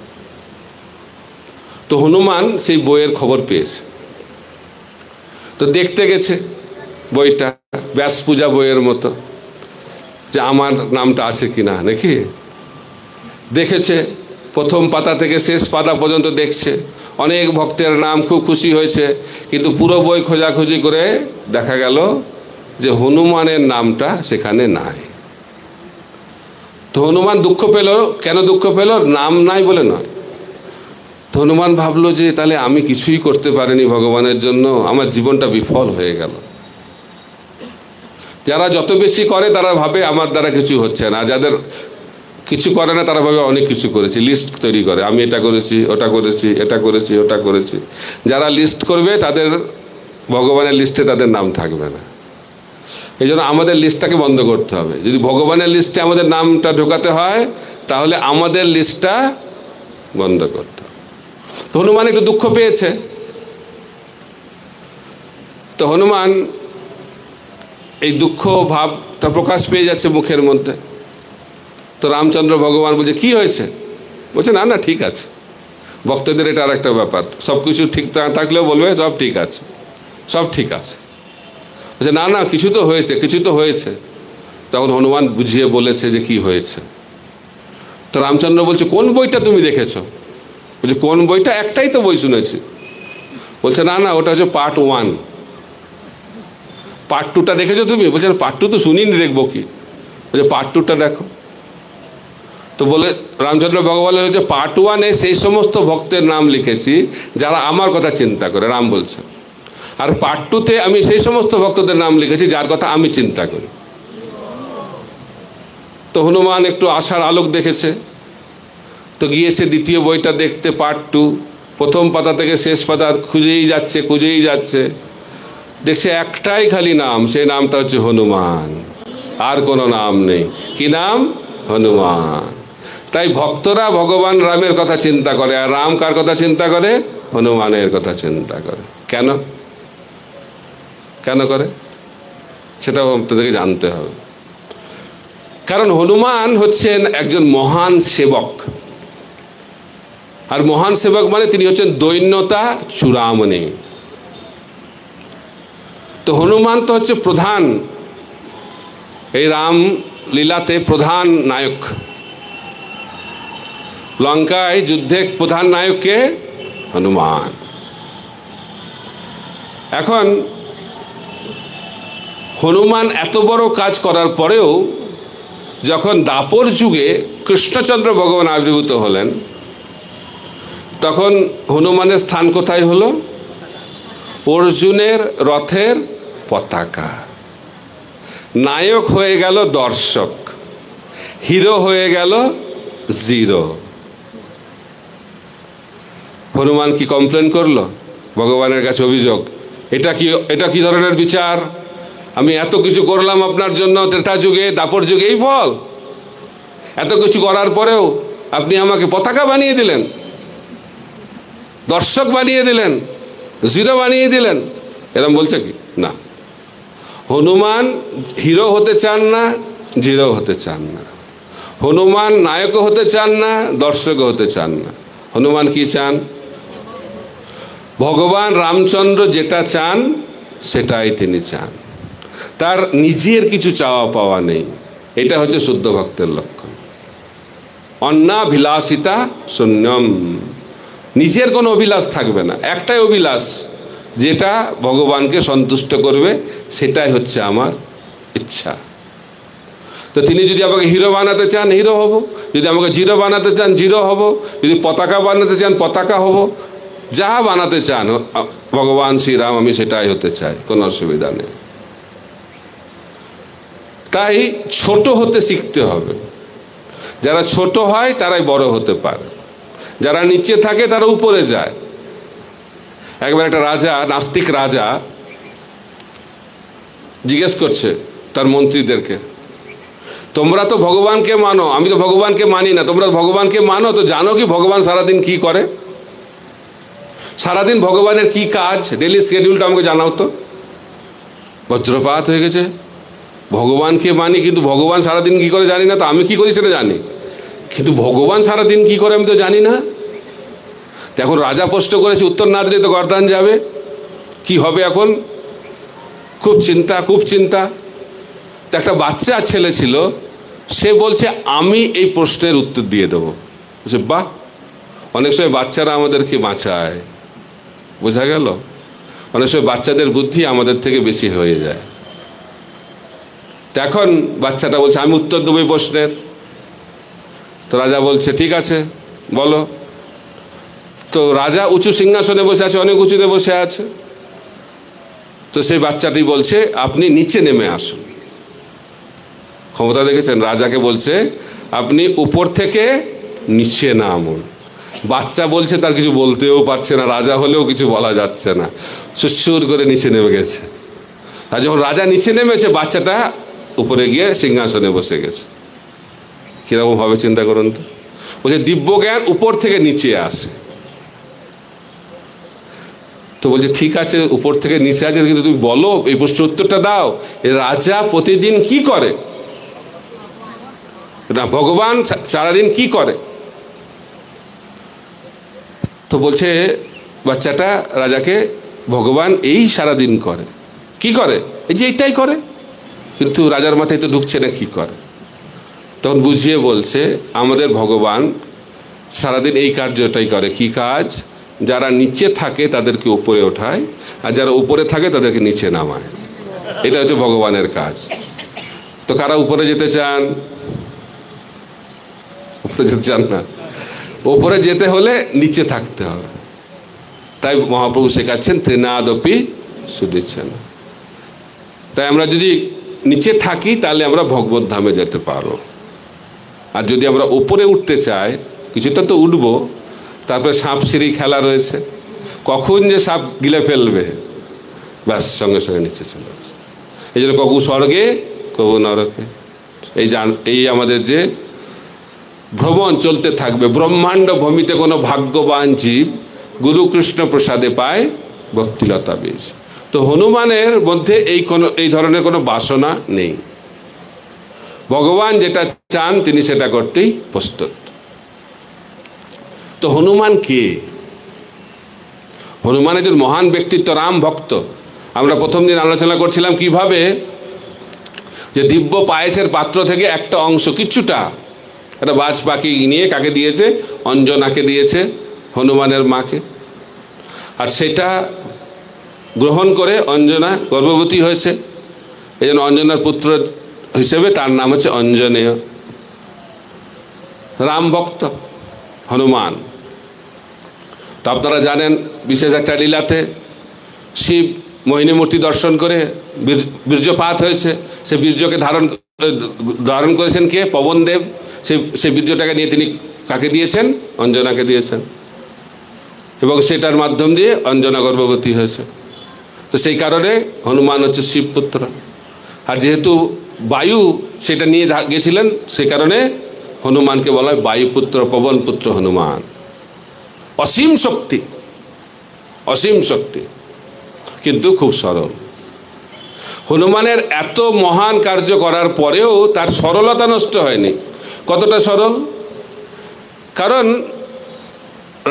তো হনুমান সেই বইয়ের খবর পেয়েছে, তো দেখতে গেছে বইটা, ব্যাস পূজা বইয়ের মতো, যে আমার নামটা আছে কিনা নাকি। দেখেছে, প্রথম পাতা থেকে শেষ পাতা পর্যন্ত দেখছে, অনেক ভক্তের নাম, খুব খুশি হয়েছে। কিন্তু পুরো বই খোঁজাখুঁজি করে দেখা গেল যে হনুমানের নামটা সেখানে নাই। তো হনুমান দুঃখ পেল। কেন দুঃখ পেল? নাম নাই বলে নয়। তো হনুমান ভাবলো যে তাহলে আমি কিছুই করতে পারিনি ভগবানের জন্য, আমার জীবনটা বিফল হয়ে গেল। যারা যত বেশি করে তারা ভাবে আমার দ্বারা কিছু হচ্ছে না, যাদের কিছু করে না তারা ভাবে অনেক কিছু করেছি, লিস্ট তৈরি করে, আমি এটা করেছি, ওটা করেছি, এটা করেছি, ওটা করেছি। যারা লিস্ট করবে তাদের ভগবানের লিস্টে তাদের নাম থাকবে না। এই জন্য আমাদের লিস্টটাকে বন্ধ করতে হবে। যদি ভগবানের লিস্টে আমাদের নামটা ঢোকাতে হয় তাহলে আমাদের লিস্টটা বন্ধ করতে হবে। তো হনুমান একটু দুঃখ পেয়েছে। তো হনুমান এই দুঃখ ভাবটা প্রকাশ পেয়ে যাচ্ছে মুখের মধ্যে। তো রামচন্দ্র ভগবান বলছে কি হয়েছে? বলছে না না ঠিক আছে। ভক্তদের এটা আর একটা ব্যাপার, সব কিছু ঠিক থাকলেও বলবে সব ঠিক আছে, সব ঠিক আছে। বলছে না না কিছু তো হয়েছে, কিছু তো হয়েছে। তখন হনুমান বুঝিয়ে বলেছে যে কি হয়েছে। তো রামচন্দ্র বলছে কোন বইটা তুমি দেখেছো? বলছে কোন বইটা? একটাই তো বই শুনেছি। বলছে না না ওটা হচ্ছে পার্ট 1, পার্ট 2টা দেখেছো তুমি? বলছে পার্ট 2 তো শুনিনি, দেখবো কি? বলছে পার্ট 2টা দেখো। তো বলে রামচন্দ্র ভগবান হচ্ছে পার্ট 1-এ সেই সমস্ত ভক্তের নাম লিখেছি যারা আমার কথা চিন্তা করে, রাম বলছে। আর পার্ট 2-তে আমি সেই সমস্ত ভক্তদের নাম লিখেছি যার কথা আমি চিন্তা করি। তো হনুমান একটু আশার আলোক দেখেছে, তো গিয়েছে দ্বিতীয় বইটা দেখতে, পার্ট 2, প্রথম পাতা থেকে শেষ পাতা খুঁজেই যাচ্ছে, খুঁজেই যাচ্ছে। দেখছে একটাই খালি নাম, সেই নামটা হচ্ছে হনুমান, আর কোনো নাম নেই। কি নাম? হনুমান। তাই ভক্তরা ভগবান রামের কথা চিন্তা করে, আর রাম কার কথা চিন্তা করে? হনুমানের কথা চিন্তা করে। কেন কেন করে সেটাও আপনাদেরকে জানতে হবে। কারণ হনুমান হচ্ছেন একজন মহান সেবক, আর মহান সেবক মানে তিনি হচ্ছেন দৈন্যতা চূড়ামণি। তো হনুমান তো হচ্ছে প্রধান, এই রাম লীলাতে প্রধান নায়ক। লঙ্কায় যুদ্ধে প্রধান নায়ককে হনুমান। এখন হনুমান এত বড় কাজ করার পরেও যখন দাপর যুগে কৃষ্ণচন্দ্র ভগবান আবির্ভূত হলেন, তখন হনুমানের স্থান কোথায় হলো? অর্জুনের রথের পতাকা। নায়ক হয়ে গেল দর্শক, হিরো হয়ে গেল জিরো। হনুমান কি কমপ্লেন করলো ভগবানের কাছে? অভিযোগ, এটা কি ধরনের বিচার? আমি এত কিছু করলাম আপনার জন্য ত্রেতা যুগে, দাপর যুগে, এই ফল? এত কিছু করার পরেও আপনি আমাকে পতাকা বানিয়ে দিলেন, দর্শক বানিয়ে দিলেন, জিরো বানিয়ে দিলেন। এরম বলছে কি? না। হনুমান হিরো হতে চান না, জিরো হতে চান না। হনুমান নায়কও হতে চান না, দর্শকও হতে চান না। হনুমান কি চান? ভগবান রামচন্দ্র যেটা চান সেটাই তিনি চান। তার নিজের কিছু চাওয়া পাওয়া নেই। এটা হচ্ছে শুদ্ধ ভক্তের লক্ষণ। অন্নাভিলাষিতা শূন্যম। নিজের কোনো অভিলাষ থাকবে না, একটাই অভিলাষ, যেটা ভগবানকে সন্তুষ্ট করবে, সেটাই হচ্ছে আমার ইচ্ছা। তো তিনি যদি আমাকে হিরো বানাতে চান, হিরো হব। যদি আমাকে জিরো বানাতে চান, জিরো হব। যদি পতাকা বানাতে চান, পতাকা হব। যা বানাতে চান ভগবান শ্রীরাম, আমি সেটাই হতে চাই, কোনো অসুবিধা নেই। তাই ছোট হতে শিখতে হবে। যারা ছোট হয় তারাই বড় হতে পারে, যারা নিচে থাকে তারা উপরে যায়। একবার একটা রাজা, নাস্তিক রাজা, জিজ্ঞেস করছে তার মন্ত্রীদেরকে, তোমরা তো ভগবানকে মানো, আমি তো ভগবানকে মানি না, তোমরা ভগবানকে মানো, তো জানো কি ভগবান সারাদিন কি করে? সারাদিন ভগবানের কি কাজ, ডেলি শিডিউলটা আমাকে জানাও তো। বজ্রপাত হয়ে গেছে। ভগবানকে মানি কিন্তু ভগবান সারাদিন কি করে জানি না, তো আমি কি করি সেটা জানি, কিন্তু ভগবান সারাদিন কি করে আমি তো জানি না। এখন রাজা প্রশ্ন করেছে, উত্তর না দিলে তো গর্দান যাবে, কি হবে এখন? খুব চিন্তা, খুব চিন্তা। তো একটা বাচ্চা ছেলে ছিল, সে বলছে আমি এই প্রশ্নের উত্তর দিয়ে দেবো। বলছে বাহ, অনেক সময় বাচ্চারা আমাদেরকে বাঁচায়, বোঝা গেল? অনেক সময় বাচ্চাদের বুদ্ধি আমাদের থেকে বেশি হয়ে যায়। তো এখন বাচ্চাটা বলছে আমি উত্তর দেবো এই প্রশ্নের। তো রাজা বলছে ঠিক আছে বলো। তো রাজা উঁচু সিংহাসনে বসে আছে, অনেক উঁচুতে বসে আছে। তো সেই বাচ্চাটি বলছে আপনি নিচে নেমে আসুন। ক্ষমতা দেখেছেন? রাজাকে বলছে আপনি উপর থেকে নিচে নামুন। বাচ্চা বলছে তার কিছু বলতেও পারছে না, রাজা হলেও কিছু বলা যাচ্ছে না, সুর করে নিচে নেমে গেছে। আর যখন রাজা নিচে নেমেছে, বাচ্চাটা উপরে গিয়ে সিংহাসনে বসে গেছে। কিরকম ভাবে চিন্তা করুন তো। বলছে দিব্য জ্ঞান উপর থেকে নিচে আসে। তো বলছে ঠিক আছে উপর থেকে নিচে আছে, কিন্তু তুমি বলো, এই প্রশ্নের উত্তরটা দাও, রাজা প্রতিদিন কি করে, না ভগবান সারাদিন কি করে? তো বলছে বাচ্চাটা রাজাকে, ভগবান এই সারাদিন করে। কি করে? এই যে এইটাই করে। কিন্তু রাজার মাথায় তো ঢুকছে না কি করে। তখন বুঝিয়ে বলছে আমাদের ভগবান সারাদিন এই কার্যটাই করে। কি কাজ? যারা নিচে থাকে তাদেরকে উপরে ওঠায়, আর যারা উপরে থাকে তাদেরকে নিচে নামায়। এটা হচ্ছে ভগবানের কাজ। তো কারা উপরে যেতে চান? উপরে যেতে চান না। উপরে যেতে হলে নিচে থাকতে হবে। তাই মহাপ্রভু শেখাচ্ছেন ত্রিনাদপি সুদিচ্ছেন। তাই আমরা যদি নিচে থাকি তাহলে আমরা ভগবত ধামে যেতে পারো। আর যদি আমরা উপরে উঠতে চাই, কিছুটা তো উঠবো, তারপরে সাপ সিঁড়ি খেলা রয়েছে, কখন যে সাপ গিলে ফেলবে, ব্যাস সঙ্গে সঙ্গে নিচে চলে আসে। এই জন্য কবু স্বর্গে কবু নরকে, এই আমাদের যে ভ্রমণ চলতে থাকবে। ব্রহ্মাণ্ড ভূমিতে কোনো ভাগ্যবান জীব গুরু কৃষ্ণ প্রসাদে পায় ভক্তিলতা বীজ। তো হনুমানের মধ্যে এই ধরনের কোনো বাসনা নেই। ভগবান যেটা চান তিনি সেটা করতেই প্রস্তুত। তো হনুমান কে? হনুমান একজন মহান ব্যক্তিত্ব, রাম ভক্ত। আমরা প্রথম দিন আলোচনা করছিলাম কিভাবে যে দিব্য পায়েসের পাত্র থেকে একটা অংশ, কিছুটা একটা বাজ পাখি নিয়ে কাকে দিয়েছে? অঞ্জনাকে দিয়েছে, হনুমানের মাকে। আর সেটা গ্রহণ করে অঞ্জনা গর্ভবতী হয়েছে। এই জন্য অঞ্জনার পুত্র হিসেবে তার নাম হচ্ছে অঞ্জনেয়। রাম ভক্ত হনুমান। তো আপনারা জানেন বিশেষ একটা লীলাতে শিব মোহিনী মূর্তি দর্শন করে বীর্যপাত হয়েছে। সে বীর্যকে ধারণ করেছেন কে? পবনদেব। সেই বীর্যটাকে নিয়ে তিনি কাকে দিয়েছেন? অঞ্জনাকে দিয়েছেন, এবং সেটার মাধ্যম দিয়ে অঞ্জনা গর্ভবতী হয়েছে। তো সেই কারণে হনুমান হচ্ছে শিবপুত্র। আর যেহেতু বায়ু সেটা নিয়ে গেছিলেন, সেই কারণে হনুমানকে বলা হয় বায়ুপুত্র, পবনপুত্র হনুমান। অসীম শক্তি, অসীম শক্তি, কিন্তু খুব সরল। হনুমানের এত মহান কার্য করার পরেও তার সরলতা নষ্ট হয়নি। কতটা সরল? কারণ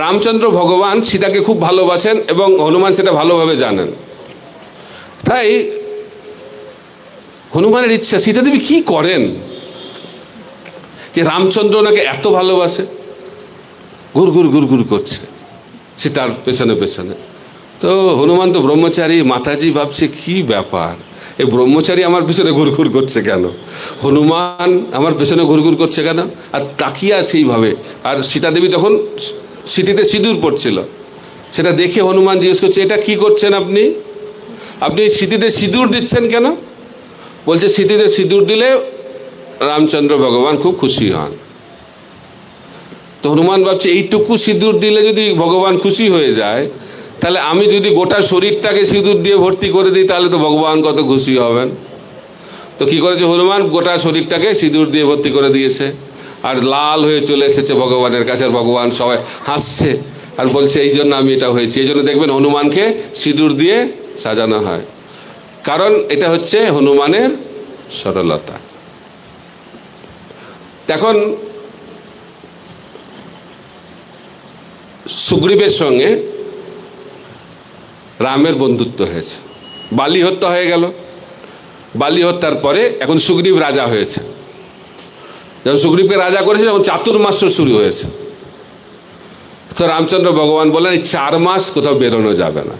রামচন্দ্র ভগবান সীতাকে খুব ভালোবাসেন এবং হনুমান সেটা ভালোভাবে জানেন। তাই হনুমানের ইচ্ছা, সীতাদেবী কি করেন যে রামচন্দ্র ওনাকে এত ভালোবাসে? ঘুর ঘুর ঘুর ঘুর করছে সীতার পেছনে পেছনে। তো হনুমান তো ব্রহ্মচারী, মাতাজি ভাবছে কি ব্যাপার, এই ব্রহ্মচারী আমার পেছনে ঘুরঘুর করছে কেন, হনুমান আমার পেছনে ঘুরঘুর করছে কেন? আর তাকিয়ে আছে এইভাবে। আর সীতাদেবী তখন সিঁথিতে সিঁদুর পড়ছিল, সেটা দেখে হনুমান জিজ্ঞেস করছে এটা কি করছেন আপনি? আপনি সিঁথিতে সিঁদুর দিচ্ছেন কেন? বলছে সিঁথিতে সিঁদুর দিলে রামচন্দ্র ভগবান খুব খুশি হন। তো হনুমান ভাবছে এইটুকু সিঁদুর দিলে যদি ভগবান খুশি হয়ে যায়, তাহলে আমি যদি গোটা শরীরটাকে সিঁদুর দিয়ে ভর্তি করে দিই তাহলে তো ভগবান কত খুশি হবেন। তো কি করেছে হনুমান? গোটা শরীরটাকে সিঁদুর দিয়ে ভর্তি করে দিয়েছে, আর লাল হয়ে চলে এসেছে ভগবানের কাছে। আর ভগবান সবাই হাসছে আর বলছে এই জন্য আমি এটা হয়েছি। এই জন্য দেখবেন হনুমানকে সিঁদুর দিয়ে সাজানো হয়, কারণ এটা হচ্ছে হনুমানের সরলতা। এখন সুগ্রীবের সঙ্গে রামের বন্ধুত্ব হয়েছে। বালি হত্যা হয়ে গেল। বালি হত্যার পরে এখন সুগ্রীব রাজা হয়েছে। যখন সুগ্রীবকে রাজা করেছে তখন চাতুর্মাস্য শুরু হয়েছে। তো রামচন্দ্র ভগবান বললেন এই 4 মাস কোথাও বেরোনো যাবে না,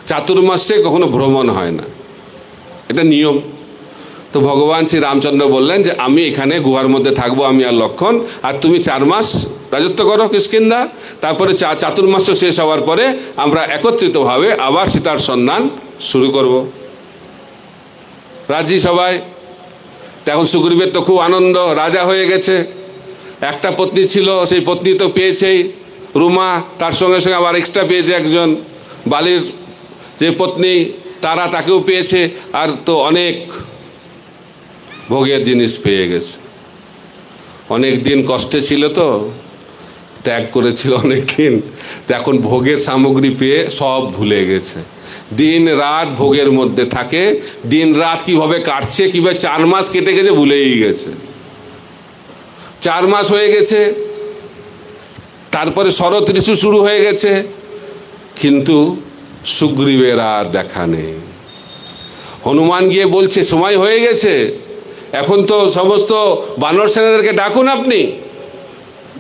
চাতুর্মাসে কখনো ভ্রমণ হয় না, এটা নিয়ম। তো ভগবান শ্রী রামচন্দ্র বললেন যে আমি এখানে গুহার মধ্যে থাকবো, আমি আর লক্ষণ, আর তুমি 4 মাস রাজত্ব করো কিষ্কিন্ধা। তারপরে চাতুর্মাস শেষ হওয়ার পরে আমরা একত্রিতভাবে আবার সীতার সন্ধান শুরু করব। রাজি সবাই। এখন সুগ্রীবের তো খুব আনন্দ, রাজা হয়ে গেছে। একটা পত্নী ছিল, সেই পত্নী তো পেয়েছেই রুমা, তার সঙ্গে সঙ্গে আবার এক্সট্রা পেয়েছে একজন বালির যে পত্নী তারা, তাকেও পেয়েছে, আর তো অনেক ভোগের জিনিস পেয়ে গেছে। অনেক দিন কষ্টে ছিল, তো ত্যাগ করেছিল অনেক দিন, তো এখন ভোগের সামগ্রী পেয়ে সব ভুলে গেছে। দিন রাত ভোগের মধ্যে থাকে, দিন রাত কিভাবে কাটছে, কিভাবে 4 মাস কেটে গেছে ভুলেই গেছে। 4 মাস হয়ে গেছে, তারপরে শরৎ ঋতু শুরু হয়ে গেছে, কিন্তু সুগ্রীবের আর দেখা নেই। হনুমান গিয়ে বলছে সময় হয়ে গেছে, এখন তো সমস্ত বানর সেনাদেরকে ডাকুন।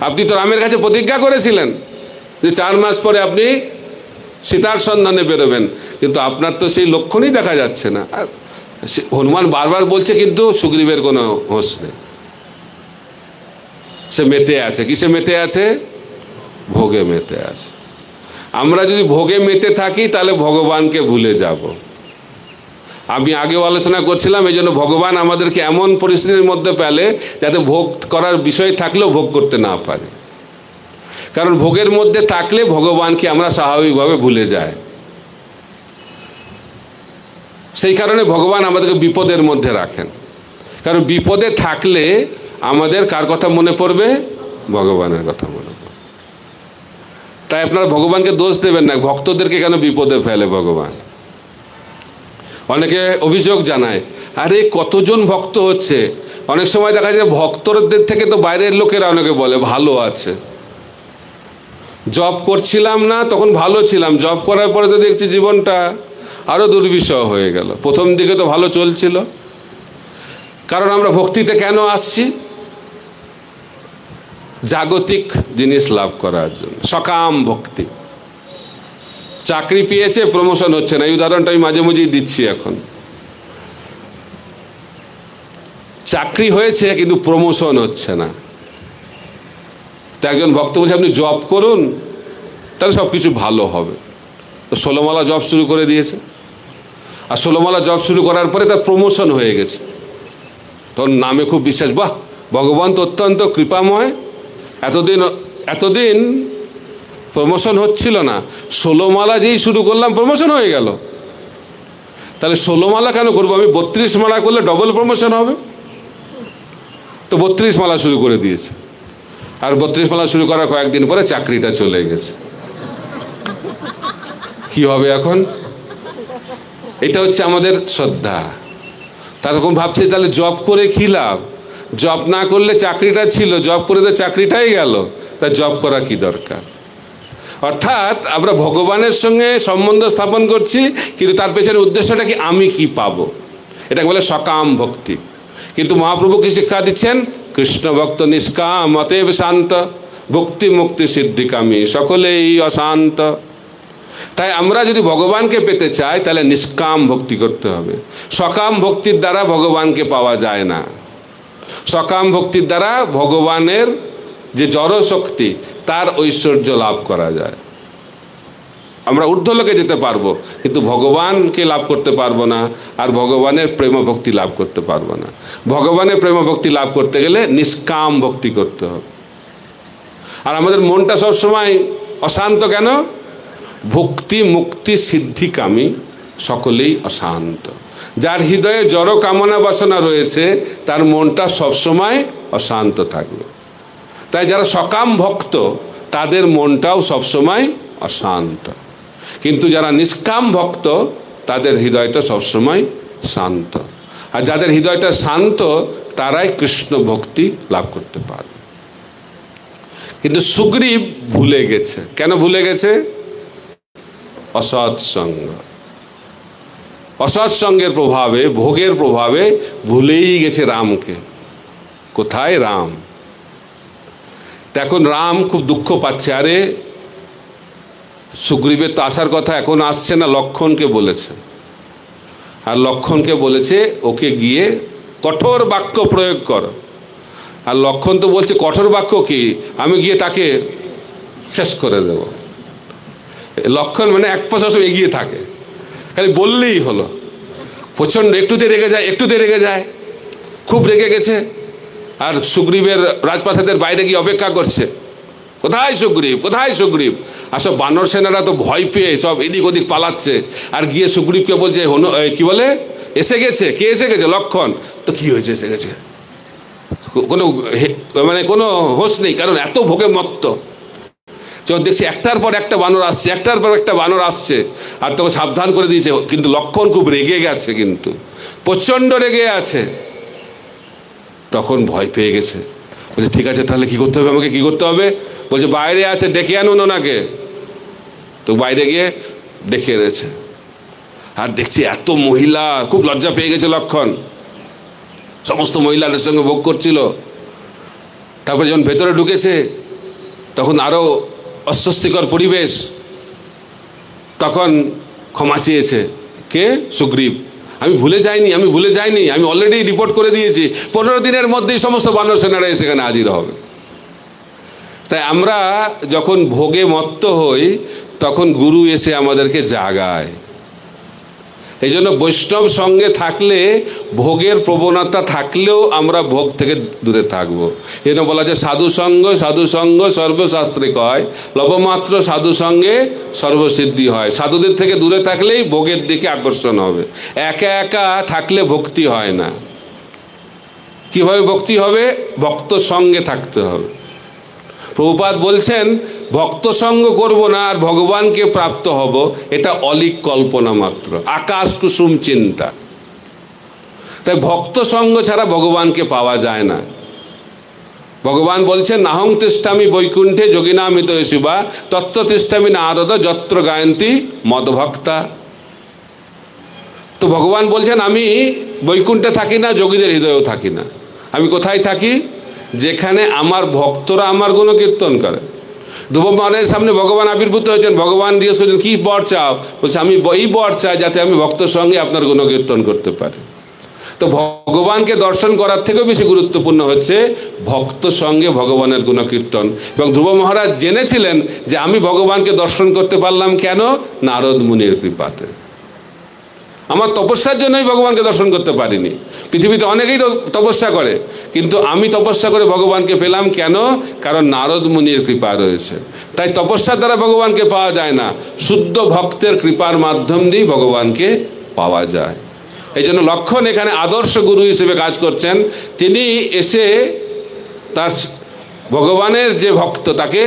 আপনি তো রামের কাছে প্রতিজ্ঞা করেছিলেন যে 4 মাস পরে আপনি সীতার সন্ধানে বেরোবেন, কিন্তু আপনার তো সেই লক্ষণই দেখা যাচ্ছে না। আর হনুমান বারবার বলছে, কিন্তু সুগ্রীবের কোনো হোশ নেই। সে মেতে আছে, কিসে মেতে আছে? ভোগে মেতে আছে। আমরা যদি ভোগে মেতে থাকি তাহলে ভগবানকে ভুলে যাব। আমি আগেও আলোচনা করছিলাম, এই জন্য ভগবান আমাদেরকে এমন পরিস্থিতির মধ্যে পেলে যাতে ভোগ করার বিষয় থাকলেও ভোগ করতে না পারে। কারণ ভোগের মধ্যে থাকলে ভগবানকে আমরা স্বাভাবিকভাবে ভুলে যাই। সেই কারণে ভগবান আমাদেরকে বিপদের মধ্যে রাখেন। কারণ বিপদে থাকলে আমাদের কার কথা মনে পড়বে? ভগবানের কথা মনে পড়বে। তাই আপনারা ভগবানকে দোষ দেবেন না, ভক্তদেরকে কেন বিপদে ফেলে ভগবান। অনেকে অভিযোগ জানায়, আরে কতজন ভক্ত হচ্ছে। অনেক সময় দেখা যায় ভক্তদের থেকে তো বাইরের লোকেরা অনেকে বলে ভালো আছে। জব করছিলাম না তখন ভালো ছিলাম, জব করার পরে তো দেখছি জীবনটা আরো দুর্বিষহ হয়ে গেল। প্রথম দিকে তো ভালো চলছিল। কারণ আমরা ভক্তিতে কেন আসছি? জাগতিক জিনিস লাভ করার জন্য, সকাম ভক্তি। চাকরি পেয়েছে, প্রমোশন হচ্ছে না, এই উদাহরণটা আমি মাঝে মাঝেই দিচ্ছি। এখন চাকরি হয়েছে কিন্তু প্রমোশন হচ্ছে না, তো একজন ভক্ত বলছে আপনি জব করুন, তাহলে সব কিছু ভালো হবে। তো 16 মালা জব শুরু করে দিয়েছে, আর 16 মালা জব শুরু করার পরে তার প্রমোশন হয়ে গেছে। তখন নামে খুব বিশ্বাস, বাহ ভগবান তো অত্যন্ত কৃপাময়, এতদিন প্রমোশন হচ্ছিল না, 16 মালা যেই শুরু করলাম প্রমোশন হয়ে গেল। তাহলে 16 মালা কেন করবো, আমি 32 মালা করলে ডবল প্রমোশন হবে। তো 32 মালা শুরু করে দিয়েছে, আর 32 মালা শুরু করার কয়েকদিন পরে চাকরিটা চলে গেছে। কি হবে এখন? এটা হচ্ছে আমাদের শ্রদ্ধা। তারকম ভাবছে তাহলে জব করে কি লাভ? জব না করলে চাকরিটা ছিল, জব করে তো চাকরিটাই গেল, তা জব করা কি দরকার? অর্থাৎ আমরা ভগবানের সঙ্গে সম্বন্ধ স্থাপন করছি, কিন্তু তার পেছনে উদ্দেশ্যটা কি? আমি কি পাবো? এটাকে বলে সকাম ভক্তি। কিন্তু মহাপ্রভু কি শিক্ষা দিচ্ছেন? কৃষ্ণ ভক্ত নিষ্কাম অতএব শান্ত, ভক্তি মুক্তি সিদ্ধিকামী সকলেই অশান্ত। তাই আমরা যদি ভগবানকে পেতে চাই তাহলে নিষ্কাম ভক্তি করতে হবে। সকাম ভক্তির দ্বারা ভগবানকে পাওয়া যায় না। সকাম ভক্তির দ্বারা ভগবানের যে জড় শক্তি তার ঐশ্বর্য লাভ করা যায়। আমরা ঊর্ধ্বলোকে যেতে পারবো, কিন্তু ভগবানকে লাভ করতে পারবো না, আর ভগবানের প্রেম ভক্তি লাভ করতে পারবো না। ভগবানের প্রেম ভক্তি লাভ করতে গেলে নিষ্কাম ভক্তি করতে হবে। আর আমাদের মনটা সবসময় অশান্ত কেন? ভক্তি মুক্তি সিদ্ধিকামী সকলেই অশান্ত। যার হৃদয়ে জড় কামনা বাসনা রয়েছে তার মনটা সবসময় অশান্ত থাকবে। তাই যারা সকাম ভক্ত তাদের মনটাও সবসময় অশান্ত, কিন্তু যারা নিষ্কাম ভক্ত তাদের হৃদয়টা সবসময় শান্ত। আর যাদের হৃদয়টা শান্ত তারাই কৃষ্ণ ভক্তি লাভ করতে পারে। কিন্তু সুগ্রীব ভুলে গেছে। কেন ভুলে গেছে? অসৎসঙ্গ, অসৎসঙ্গের প্রভাবে, ভোগের প্রভাবে ভুলেই গেছে রামকে। কোথায় রাম? এখন রাম খুব দুঃখ পাচ্ছে। আরে সুগ্রীবের তো আসার কথা, এখন আসছে না। লক্ষণকে বলেছে, আর লক্ষণকে বলেছে ওকে গিয়ে কঠোর বাক্য প্রয়োগ কর। আর লক্ষণ তো বলছে কঠোর বাক্য কি, আমি গিয়ে তাকে শেষ করে দেব। লক্ষণ মানে এক পাশে সব এগিয়ে থাকে, খালি বললেই হলো। প্রচণ্ড একটুতে রেগে যায়, একটুতে রেগে যায়, খুব রেগে গেছে। আর সুগ্রীবের রাজপ্রাসাদের বাইরে গিয়ে অপেক্ষা করছে, কোথায় সুগ্রীব, কোথায় সুগ্রীব। আর সব বানর সেনারা তো ভয় পেয়ে সব এদিক ওদিক পালাচ্ছে। আর গিয়ে সুগ্রীবকে বলছে কি বলে, এসে গেছে। কে এসে গেছে? লক্ষণ। তো কি হয়েছে, এসে গেছে? কোনো মানে কোনো হোশ নেই, কারণ এত ভোগে মত্ত। যখন দেখছি একটার পর একটা বানর আসছে, একটার পর একটা বানর আসছে, আর তোকে সাবধান করে দিয়েছে। কিন্তু লক্ষণ খুব রেগে গেছে, কিন্তু প্রচণ্ড রেগে আছে। তখন ভয় পেয়ে গেছে, বলছে ঠিক আছে, তাহলে কি করতে হবে আমাকে, কি করতে হবে? বলছে বাইরে আসে, ডেকে আনুন ওনাকে। তো বাইরে গিয়ে ডেকে এনেছে। আর দেখছি এত মহিলা, খুব লজ্জা পেয়ে গেছে লক্ষণ। সমস্ত মহিলাদের সঙ্গে ভোগ করছিল। তারপরে যখন ভেতরে ঢুকেছে তখন আরো অস্বস্তিকর পরিবেশ। তখন ক্ষমা চেয়েছে। কে? সুগ্রীব। আমি ভুলে যাইনি, আমি ভুলে যাইনি, আমি অলরেডি রিপোর্ট করে দিয়েছি, 15 দিনের মধ্যেই সমস্ত বানর সেনারা সেখানে হাজির হবে। তাই আমরা যখন ভোগে মত্ত হই তখন গুরু এসে আমাদেরকে জাগায়। এই জন্য বৈষ্ণব সঙ্গে থাকলে, ভোগের প্রবণতা থাকলেও আমরা ভোগ থেকে দূরে থাকবো। এই জন্য বলা যায় সাধু সঙ্গ, সাধু সঙ্গ সর্বশাস্ত্রে কয়, লবমাত্র সাধু সঙ্গে সর্বসিদ্ধি হয়। সাধুদের থেকে দূরে থাকলেই ভোগের দিকে আকর্ষণ হবে। একা একা থাকলে ভক্তি হয় না। কিভাবে ভক্তি হবে? ভক্ত সঙ্গে থাকতে হবে। প্রভুপাদ বলছেন ভক্ত সঙ্গ করবো না আর ভগবানকে প্রাপ্ত হব, এটা অলিক কল্পনা মাত্র, আকাশ কুসুম চিন্তা। তাই ভক্ত সঙ্গ ছাড়া ভগবানকে পাওয়া যায় না। ভগবান বলছেন নাহং তিষ্ঠামি বৈকুণ্ঠে যোগিনামিত শিবা তত্ত্ব তিষ্ঠামি নারদ যত্র গায়ন্তী মদভক্তা। তো ভগবান বলছেন আমি বৈকুণ্ঠে থাকি না, যোগীদের হৃদয়েও থাকি না। আমি কোথায় থাকি? যেখানে আমার ভক্তরা আমার গুণ কীর্তন করে। ধ্রুব মহারাজের সামনে ভগবান আবির্ভূত হয়েছেন। ভগবান জিজ্ঞেস করছেন কি বর চাও? বলছে আমি এই বর চাই যাতে আমি ভক্তর সঙ্গে আপনার গুণ কীর্তন করতে পারি। তো ভগবানকে দর্শন করার থেকেও বেশি গুরুত্বপূর্ণ হচ্ছে ভক্ত সঙ্গে ভগবানের গুণ কীর্তন। এবং ধ্রুব মহারাজ জেনেছিলেন যে আমি ভগবানকে দর্শন করতে পারলাম কেন? নারদ মুনির কৃপাতে। আমার তপস্যার জন্যই ভগবানকে দর্শন করতে পারিনি। পৃথিবীতে অনেকেই তপস্যা করে, কিন্তু আমি তপস্যা করে ভগবানকে পেলাম কেন? কারণ নারদ মুনির কৃপা রয়েছে। তাই তপস্যার দ্বারা ভগবানকে পাওয়া যায় না, শুদ্ধ ভক্তের কৃপার মাধ্যম দিয়ে ভগবানকে পাওয়া যায়। এই জন্য লক্ষণ এখানে আদর্শ গুরু হিসেবে কাজ করছেন। তিনি এসে তার ভগবানের যে ভক্ত তাকে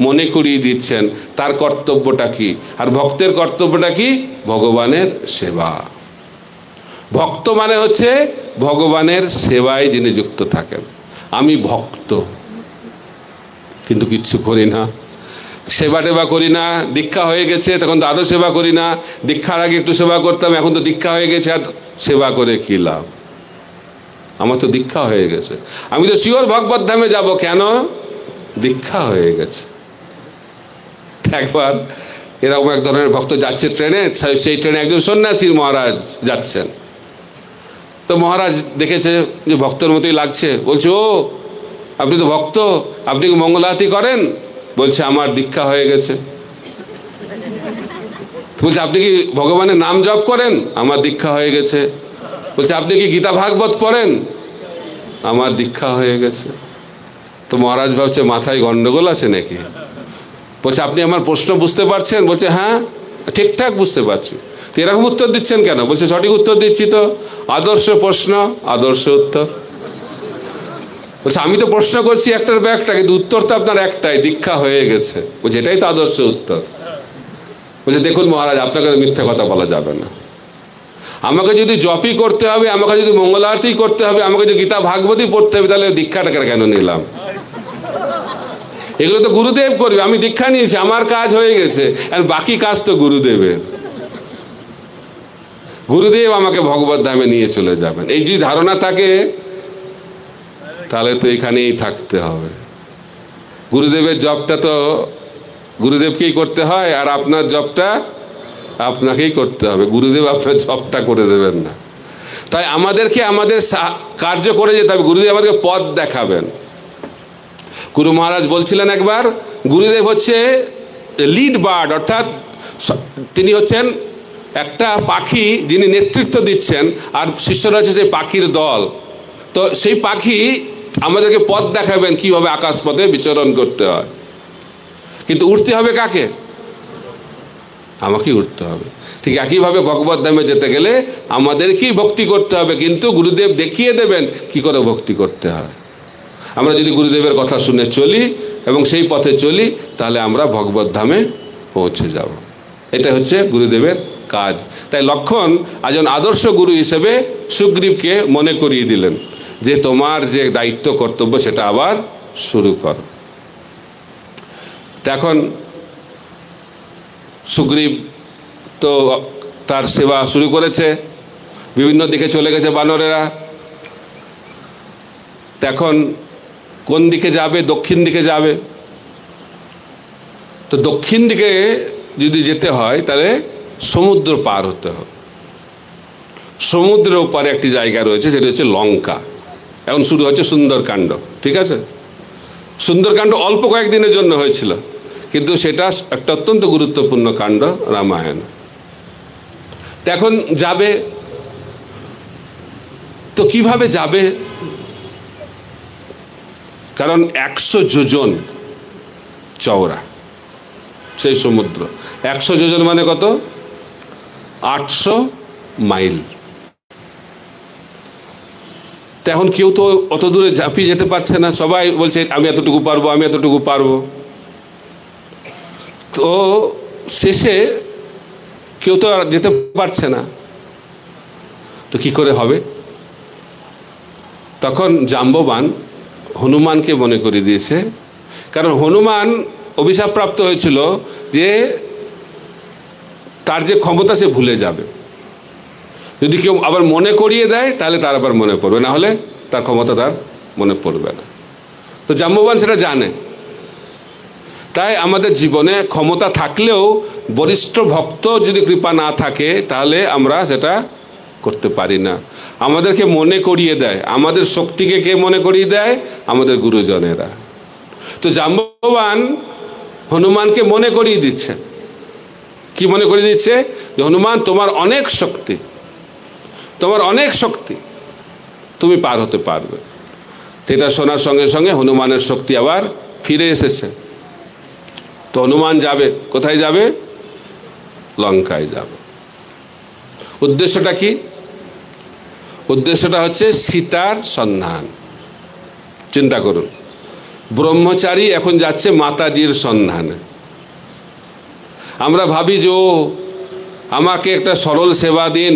মনে করিয়ে দিচ্ছেন তার কর্তব্যটা কি। আর ভক্তের কর্তব্যটা কি? ভগবানের সেবা। ভক্ত মানে হচ্ছে ভগবানের সেবায় যিনি যুক্ত থাকেন। আমি ভক্ত, কিন্তু কিচ্ছু করি না, সেবা টেবা করি না। দীক্ষা হয়ে গেছে তখন তো আরও সেবা করি না। দীক্ষার আগে একটু সেবা করতাম, এখন তো দীক্ষা হয়ে গেছে, আর সেবা করে কী লাভ? আমার তো দীক্ষা হয়ে গেছে, আমি তো শিওর ভগবত ধামে যাব। কেন? দীক্ষা হয়ে গেছে। একবার এরকম এক ধরনের ভক্ত যাচ্ছে ট্রেনে, সেই ট্রেনে একজন সন্ন্যাসী মহারাজ যাচ্ছেন। তো মহারাজ দেখেছে যে ভক্তের মতোই লাগছে, বলছে ও আপনি তো ভক্ত, আপনি কি মঙ্গল আরতি করেন? বলছে আমার দীক্ষা হয়ে গেছে। বলছে আপনি কি ভগবানের নাম জপ করেন? আমার দীক্ষা হয়ে গেছে। বলছে আপনি কি গীতা ভাগবত পড়েন? আমার দীক্ষা হয়ে গেছে। তো মহারাজ ভাবছে মাথায় গন্ডগোল আছে নাকি। বলছে আপনি আমার প্রশ্ন বুঝতে পারছেন? বলছে হ্যাঁ ঠিকঠাক বুঝতে পারছি। তো এরকম উত্তর দিচ্ছেন কেন? বলছে সঠিক উত্তর দিচ্ছি তো, আদর্শ প্রশ্ন আদর্শ উত্তর। বলছে আমি তো প্রশ্ন করছি একটার পর একটা, কিন্তু উত্তর তো আপনার একটাই, দীক্ষা হয়ে গেছে। বলছে এটাই তো আদর্শ উত্তর। বলছে দেখুন মহারাজ আপনাকে মিথ্যা কথা বলা যাবে না। আমাকে যদি জপই করতে হবে, আমাকে যদি মঙ্গল আরতি করতে হবে, আমাকে যদি গীতা ভাগবতই পড়তে হবে, তাহলে দীক্ষাটা কেন নিলাম? এগুলো তো গুরুদেব করবে, আমি দীক্ষা নিয়েছি, আমার কাজ হয়ে গেছে, আর বাকি কাজ তো গুরুদেবের। গুরুদেব আমাকে ভগবত ধামে নিয়ে চলে যাবেন, এই যদি ধারণা থাকে তাহলে তো এখানেই থাকতে হবে। গুরুদেবের জবটা তো গুরুদেবকেই করতে হয়, আর আপনার জবটা আপনাকেই করতে হবে, গুরুদেব আপনার জবটা করে দেবেন না। তাই আমাদেরকে আমাদের কার্য করে যেতে হবে, গুরুদেব আমাদেরকে পথ দেখাবেন। গুরু মহারাজ বলছিলেন একবার, গুরুদেব হচ্ছে লিড বার্ড, অর্থাৎ তিনি হচ্ছেন একটা পাখি যিনি নেতৃত্ব দিচ্ছেন, আর শিষ্যরা হচ্ছে সেই পাখির দল। তো সেই পাখি আমাদেরকে পথ দেখাবেন কিভাবে আকাশপথে বিচরণ করতে হয়। কিন্তু উঠতে হবে কাকে? আমাকেই উঠতে হবে। ঠিক একইভাবে ভগবত ধামে যেতে গেলে আমাদেরকেই ভক্তি করতে হবে, কিন্তু গুরুদেব দেখিয়ে দেবেন কি করে ভক্তি করতে হয়। আমরা যদি গুরুদেবের কথা শুনে চলি এবং সেই পথে চলি, তাহলে আমরা ভগবত ধামে পৌঁছে যাব। এটা হচ্ছে গুরুদেবের কাজ। তাই লক্ষণ একজন আদর্শ গুরু হিসেবে সুগ্রীবকে মনে করিয়ে দিলেন যে তোমার যে দায়িত্ব কর্তব্য সেটা আবার শুরু কর। এখন সুগ্রীব তো তার সেবা শুরু করেছে, বিভিন্ন দিকে চলে গেছে বানরেরা। এখন কোন দিকে যাবে? দক্ষিণ দিকে যাবে। তো দক্ষিণ দিকে যদি যেতে হয় তাহলে সমুদ্র পার হতে হবে। সমুদ্রের ওপারে একটি জায়গা রয়েছে, সেটা হচ্ছে লঙ্কা। এখন শুরু হচ্ছে সুন্দরকাণ্ড। ঠিক আছে, সুন্দরকাণ্ড অল্প কয়েকদিনের জন্য হয়েছিল, কিন্তু সেটা একটা অত্যন্ত গুরুত্বপূর্ণ কাণ্ড রামায়ণ। তো এখন যাবে, তো কিভাবে যাবে? কারণ 100 যোজন চওড়া সেই সমুদ্র। 100 যোজন মানে কত? 800 মাইল। তো এখন কেউ তো অত দূরে ঝাঁপিয়ে যেতে পারছে না, সবাই বলছে আমি এতটুকু পারবো, আমি এতটুকু পারবো। তো শেষে কেউ তো আর যেতে পারছে না, তো কি করে হবে? তখন জাম্ববান হনুমানকে মনে করে দিয়েছে, কারণ হনুমান অভিশাপপ্রাপ্ত হয়েছিল যে তার যে ক্ষমতা সে ভুলে যাবে। যদি কেউ আবার মনে করিয়ে দেয় তাহলে তার আবার মনে পড়বে, না হলে তার ক্ষমতা তার মনে পড়বে না। তো জাম্ববান সেটা জানে। তাই আমাদের জীবনে ক্ষমতা থাকলেও বরিষ্ঠ ভক্ত যদি কৃপা না থাকে তাহলে আমরা সেটা করতে পারি না। আমাদেরকে মনে করিয়ে দেয়, আমাদের শক্তিকে কে মনে করিয়ে দেয়? আমাদের গুরুজনেরা। তো জাম্ববান হনুমানকে মনে করিয়ে দিচ্ছে। কি মনে করিয়ে দিচ্ছে? যে হনুমান, তোমার অনেক শক্তি, তোমার অনেক শক্তি, তুমি পার হতে পারবে। এটা শোনার সঙ্গে সঙ্গে হনুমানের শক্তি আবার ফিরে এসেছে। তো হনুমান যাবে, কোথায় যাবে? লঙ্কায় যাবে। উদ্দেশ্যটা কি? উদ্দেশ্যটা হচ্ছে সীতার সন্ধান। চিন্তা করুন, ব্রহ্মচারী এখন যাচ্ছে মাতাজির সন্ধানে। আমরা ভাবি যে আমাকে একটা সরল সেবা দিন,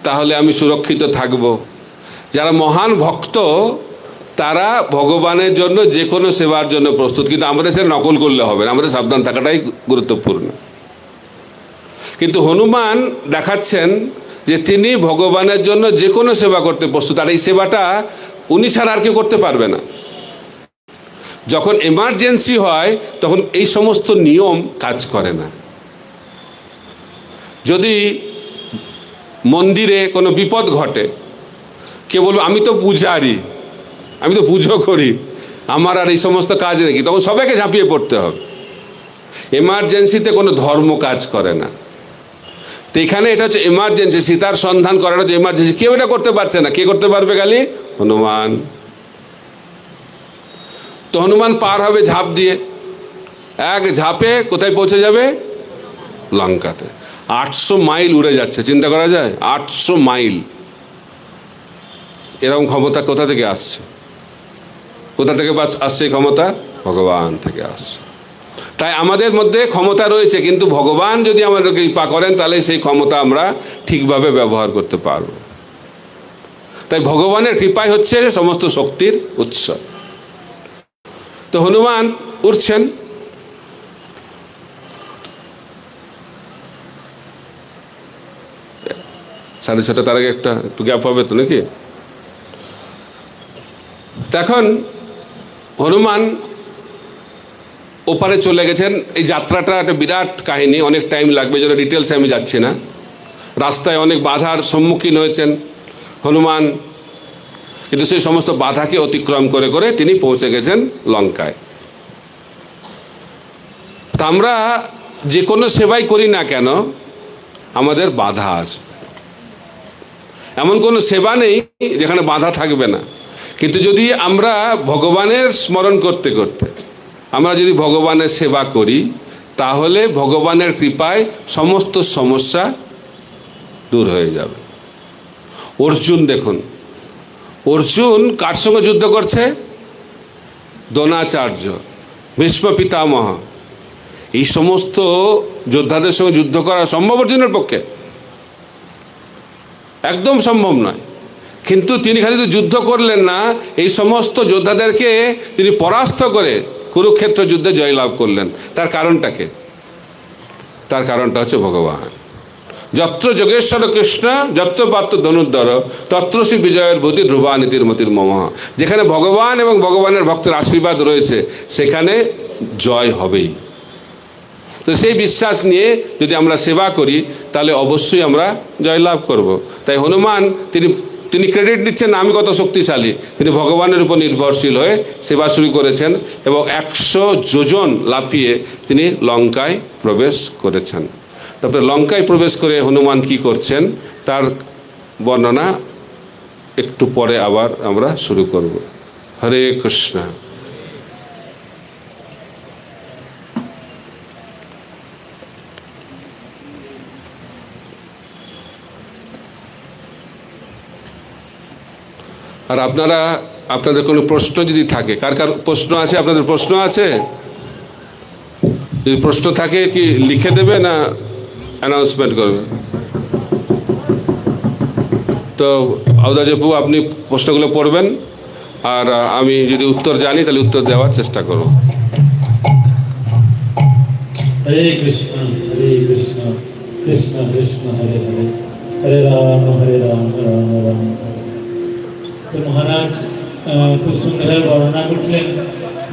তাহলে আমি সুরক্ষিত থাকব। যারা মহান ভক্ত তারা ভগবানের জন্য যে কোনো সেবার জন্য প্রস্তুত, কিন্তু আমাদের সেটা নকল করলে হবে না, আমাদের সাবধান থাকাটাই গুরুত্বপূর্ণ। কিন্তু হনুমান দেখাচ্ছেন যে তিনি ভগবানের জন্য যে কোনো সেবা করতে প্রস্তুত, আর এই সেবাটা উনি ছাড়া আর কেউ করতে পারবে না। যখন এমার্জেন্সি হয় তখন এই সমস্ত নিয়ম কাজ করে না। যদি মন্দিরে কোনো বিপদ ঘটে, কে বলবো আমি তো পূজারি, আমি তো পুজো করি, আমার আর এই সমস্ত কাজ নেই, তখন সবাইকে ঝাঁপিয়ে পড়তে হবে। এমার্জেন্সিতে কোনো ধর্ম কাজ করে না। তো এখানে এটা হচ্ছে এমার্জেন্সি, সীতার সন্ধান করাটা হচ্ছে এমার্জেন্সি। কেউ এটা করতে পারছে না, কে করতে পারবে? খালি হনুমান। তো হনুমান পার হবে ঝাঁপ দিয়ে, এক ঝাঁপে কোথায় পৌঁছে যাবে? লঙ্কাতে। 800 মাইল উড়ে যাচ্ছে, চিন্তা করা যায়? 800 মাইল। এরকম ক্ষমতা কোথা থেকে আসছে? কোথা থেকে আসছে এই ক্ষমতা? ভগবান থেকে আসছে। তাই আমাদের মধ্যে ক্ষমতা রয়েছে, কিন্তু ভগবান যদি আমাদেরকে কৃপা করেন তাহলে সেই ক্ষমতা আমরা ঠিকভাবে ব্যবহার করতে পারব। তাই ভগবানের কৃপাই হচ্ছে সমস্ত শক্তির উৎস। তো হনুমান উঠছেন, সাড়ে ছটা, তার আগে একটু গ্যাপ হবে তো নাকি? তখন হনুমান ওপারে চলে গেছেন। এই যাত্রাটা একটা বিরাট কাহিনী, অনেক টাইম লাগবে, যেন ডিটেলসে আমি যাচ্ছি না। রাস্তায় অনেক বাধার সম্মুখীন হয়েছেন হনুমান, কিন্তু সেই সমস্ত বাধাকে অতিক্রম করে করে তিনি পৌঁছে গেছেন লঙ্কায়। তা আমরা যে কোনো সেবাই করি না কেন, আমাদের বাধা আসবে। এমন কোনো সেবা নেই যেখানে বাধা থাকবে না। কিন্তু যদি আমরা ভগবানের স্মরণ করতে করতে আমরা যদি ভগবানের সেবা করি, তাহলে ভগবানের কৃপায় সমস্ত সমস্যা দূর হয়ে যাবে। অর্জুন দেখুন, অর্জুন কার সঙ্গে যুদ্ধ করছে? দ্রোণাচার্য, ভীষ্ম পিতামহ, এই সমস্ত যোদ্ধাদের সঙ্গে যুদ্ধ করা সম্ভব অর্জুনের পক্ষে? একদম সম্ভব নয়। কিন্তু তিনি খালি তো যুদ্ধ করলেন না, এই সমস্ত যোদ্ধাদেরকে তিনি পরাস্ত করে কুরুক্ষেত্র যুদ্ধে জয়লাভ করলেন। তার কারণটাকে? তার কারণটা হচ্ছে ভগবান। যত্র যোগেশ্বর কৃষ্ণ যত্র পাত্র ধনুর্ধর তত্র শ্রী বিজয়ের ভূতি ধ্রুবানীতির মতির মম। যেখানে ভগবান এবং ভগবানের ভক্তের আশীর্বাদ রয়েছে, সেখানে জয় হবেই। তো সেই বিশ্বাস নিয়ে যদি আমরা সেবা করি, তাহলে অবশ্যই আমরা জয়লাভ করব। তাই হনুমান তিনি ক্রেডিট দিচ্ছেন না আমি কত শক্তিশালী, তিনি ভগবানের উপর নির্ভরশীল হয়ে সেবা শুরু করেছেন এবং 100 যোজন লাফিয়ে তিনি লঙ্কায় প্রবেশ করেছেন। তারপরে লঙ্কায় প্রবেশ করে হনুমান কি করছেন তার বর্ণনা একটু পরে আবার আমরা শুরু করব। হরে কৃষ্ণ। আর আপনাদের কোনো প্রশ্ন যদি থাকে, কার কার প্রশ্ন আছে? আপনাদের প্রশ্ন আছে? যদি প্রশ্ন থাকে কি লিখে দেবে না অ্যানাউন্সমেন্ট করবে? তো আউদাজেপু আপনি প্রশ্নগুলো পড়বেন, আর আমি যদি উত্তর জানি তাহলে উত্তর দেওয়ার চেষ্টা করব। হরে কৃষ্ণ কৃষ্ণ কৃষ্ণ হরে হরে, হরে রাম রাম রাম। তো মহারাজ খুব সুন্দর বর্ণনা করছিলেন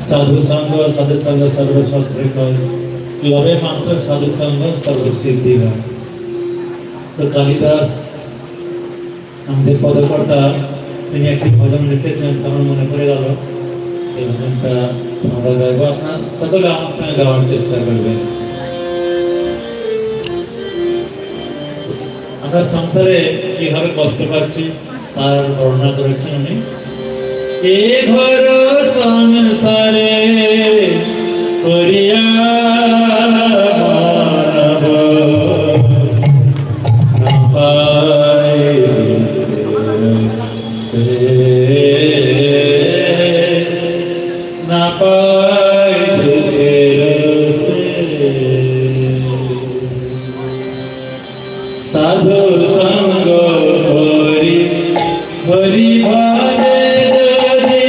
সাধু সঙ্গ সর্বশস্ত্র লবে মাত্র সাধু সঙ্গ সর্বসিদ্ধি হয়। তো কালিদাস আমাদের পদকর্তা তিনি একটি ভজন লিখেছেন, আমার মনে পড়ে গেল। এই ভজনটা আমরা গাইব, আপনার সকলে আমার সঙ্গে গাওয়ার চেষ্টা করবেন। আমরা সংসারে কিভাবে কষ্ট পাচ্ছি তার বর্ণনা করেছেন উনি। এ ঘর সংসারে করিয়া মানব না পায় না পায় সাধু সঙ্গ হরি হরি ভালে যদি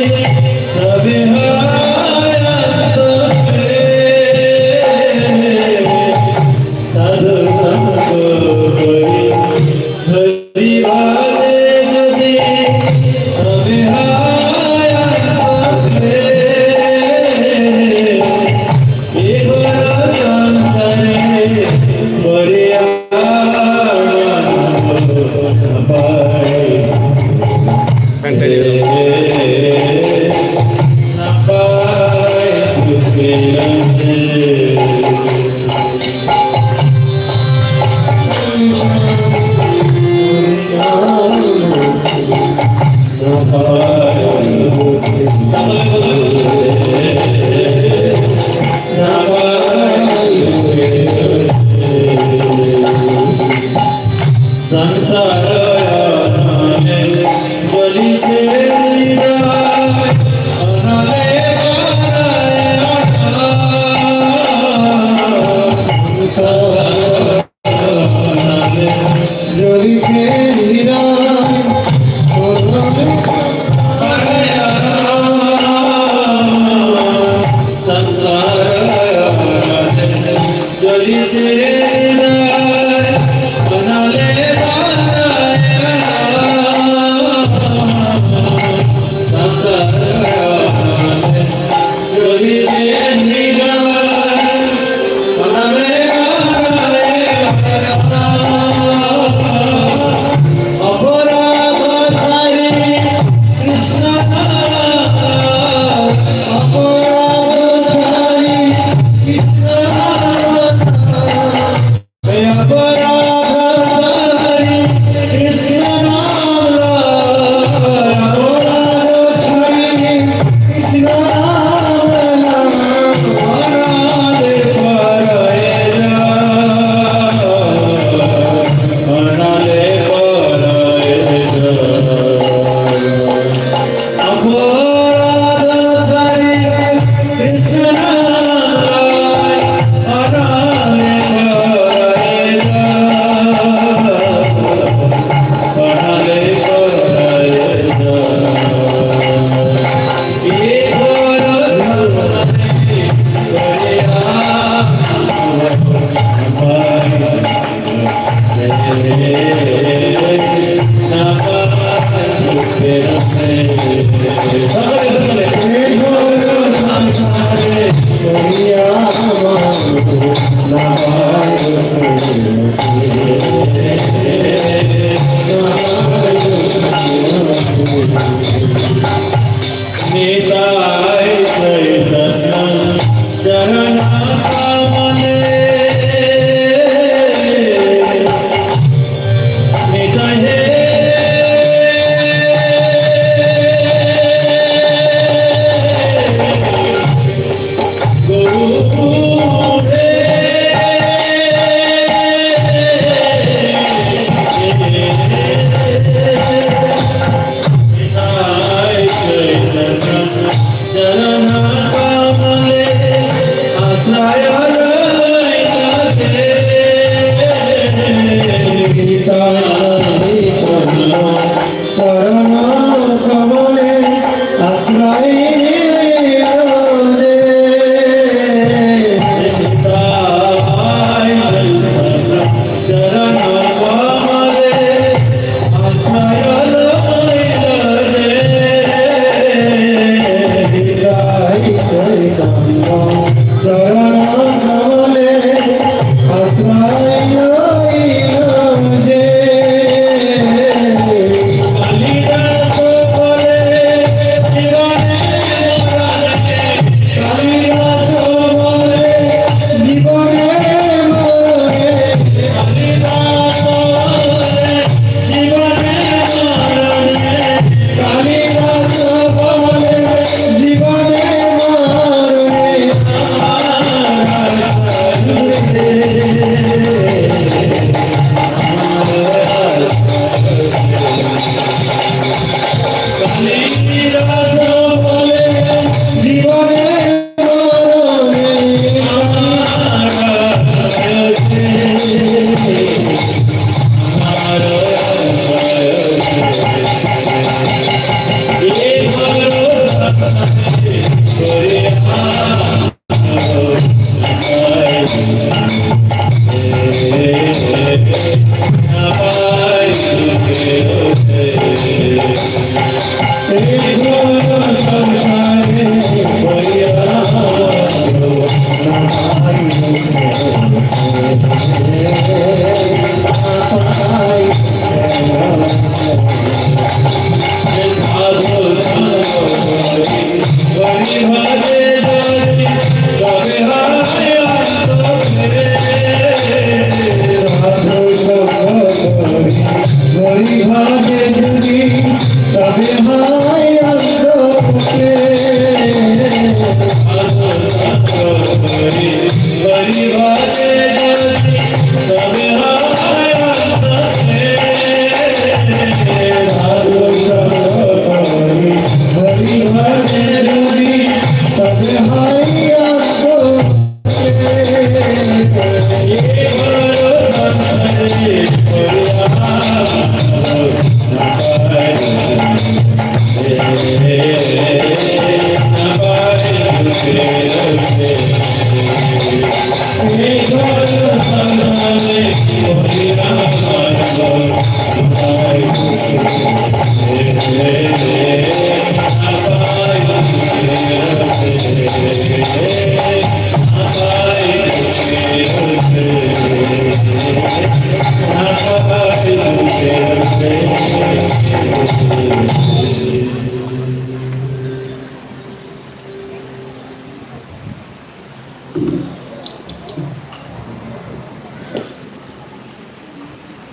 তবে সাধু সঙ্গ হরি হরি ভালে যদি তবে Oh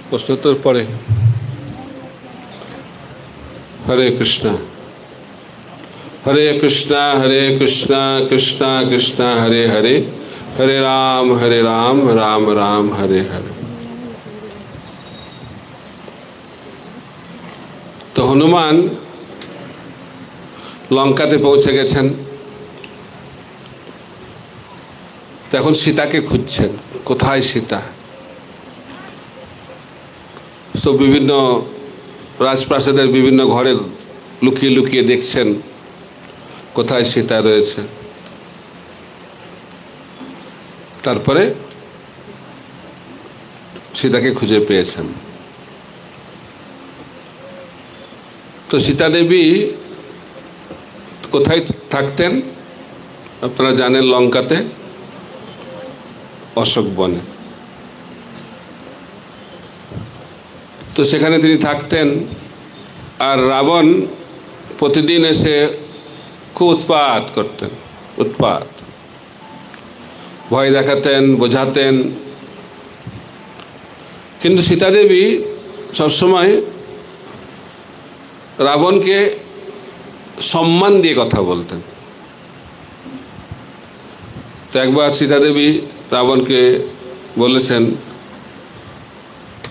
প্রশ্নোত্তর পরে। হরে কৃষ্ণ হরে কৃষ্ণ কৃষ্ণ কৃষ্ণ হরে হরে, হরে রাম রাম রাম হরে হরে। তো হনুমান লঙ্কাতে পৌঁছে গেছেন, এখন সীতাকে খুঁজছেন, কোথায় সীতা। তো বিভিন্ন রাজপ্রাসাদের বিভিন্ন ঘরে লুকিয়ে লুকিয়ে দেখছেন কোথায় সীতা রয়েছে। তারপরে সীতাকে খুঁজে পেয়েছেন। তো সীতা দেবী কোথায় থাকতেন আপনারা জানেন, লঙ্কাতে অশোক বনে। তো সেখানে তিনি থাকতেন, আর রাবণ প্রতিদিন এসে খুব উৎপাত করতেন, উৎপাত, ভয় দেখাতেন, বোঝাতেন। কিন্তু সীতাদেবী সবসময় রাবণকে সম্মান দিয়ে কথা বলতেন। তো একবার সীতাদেবী রাবণকে বলেছেন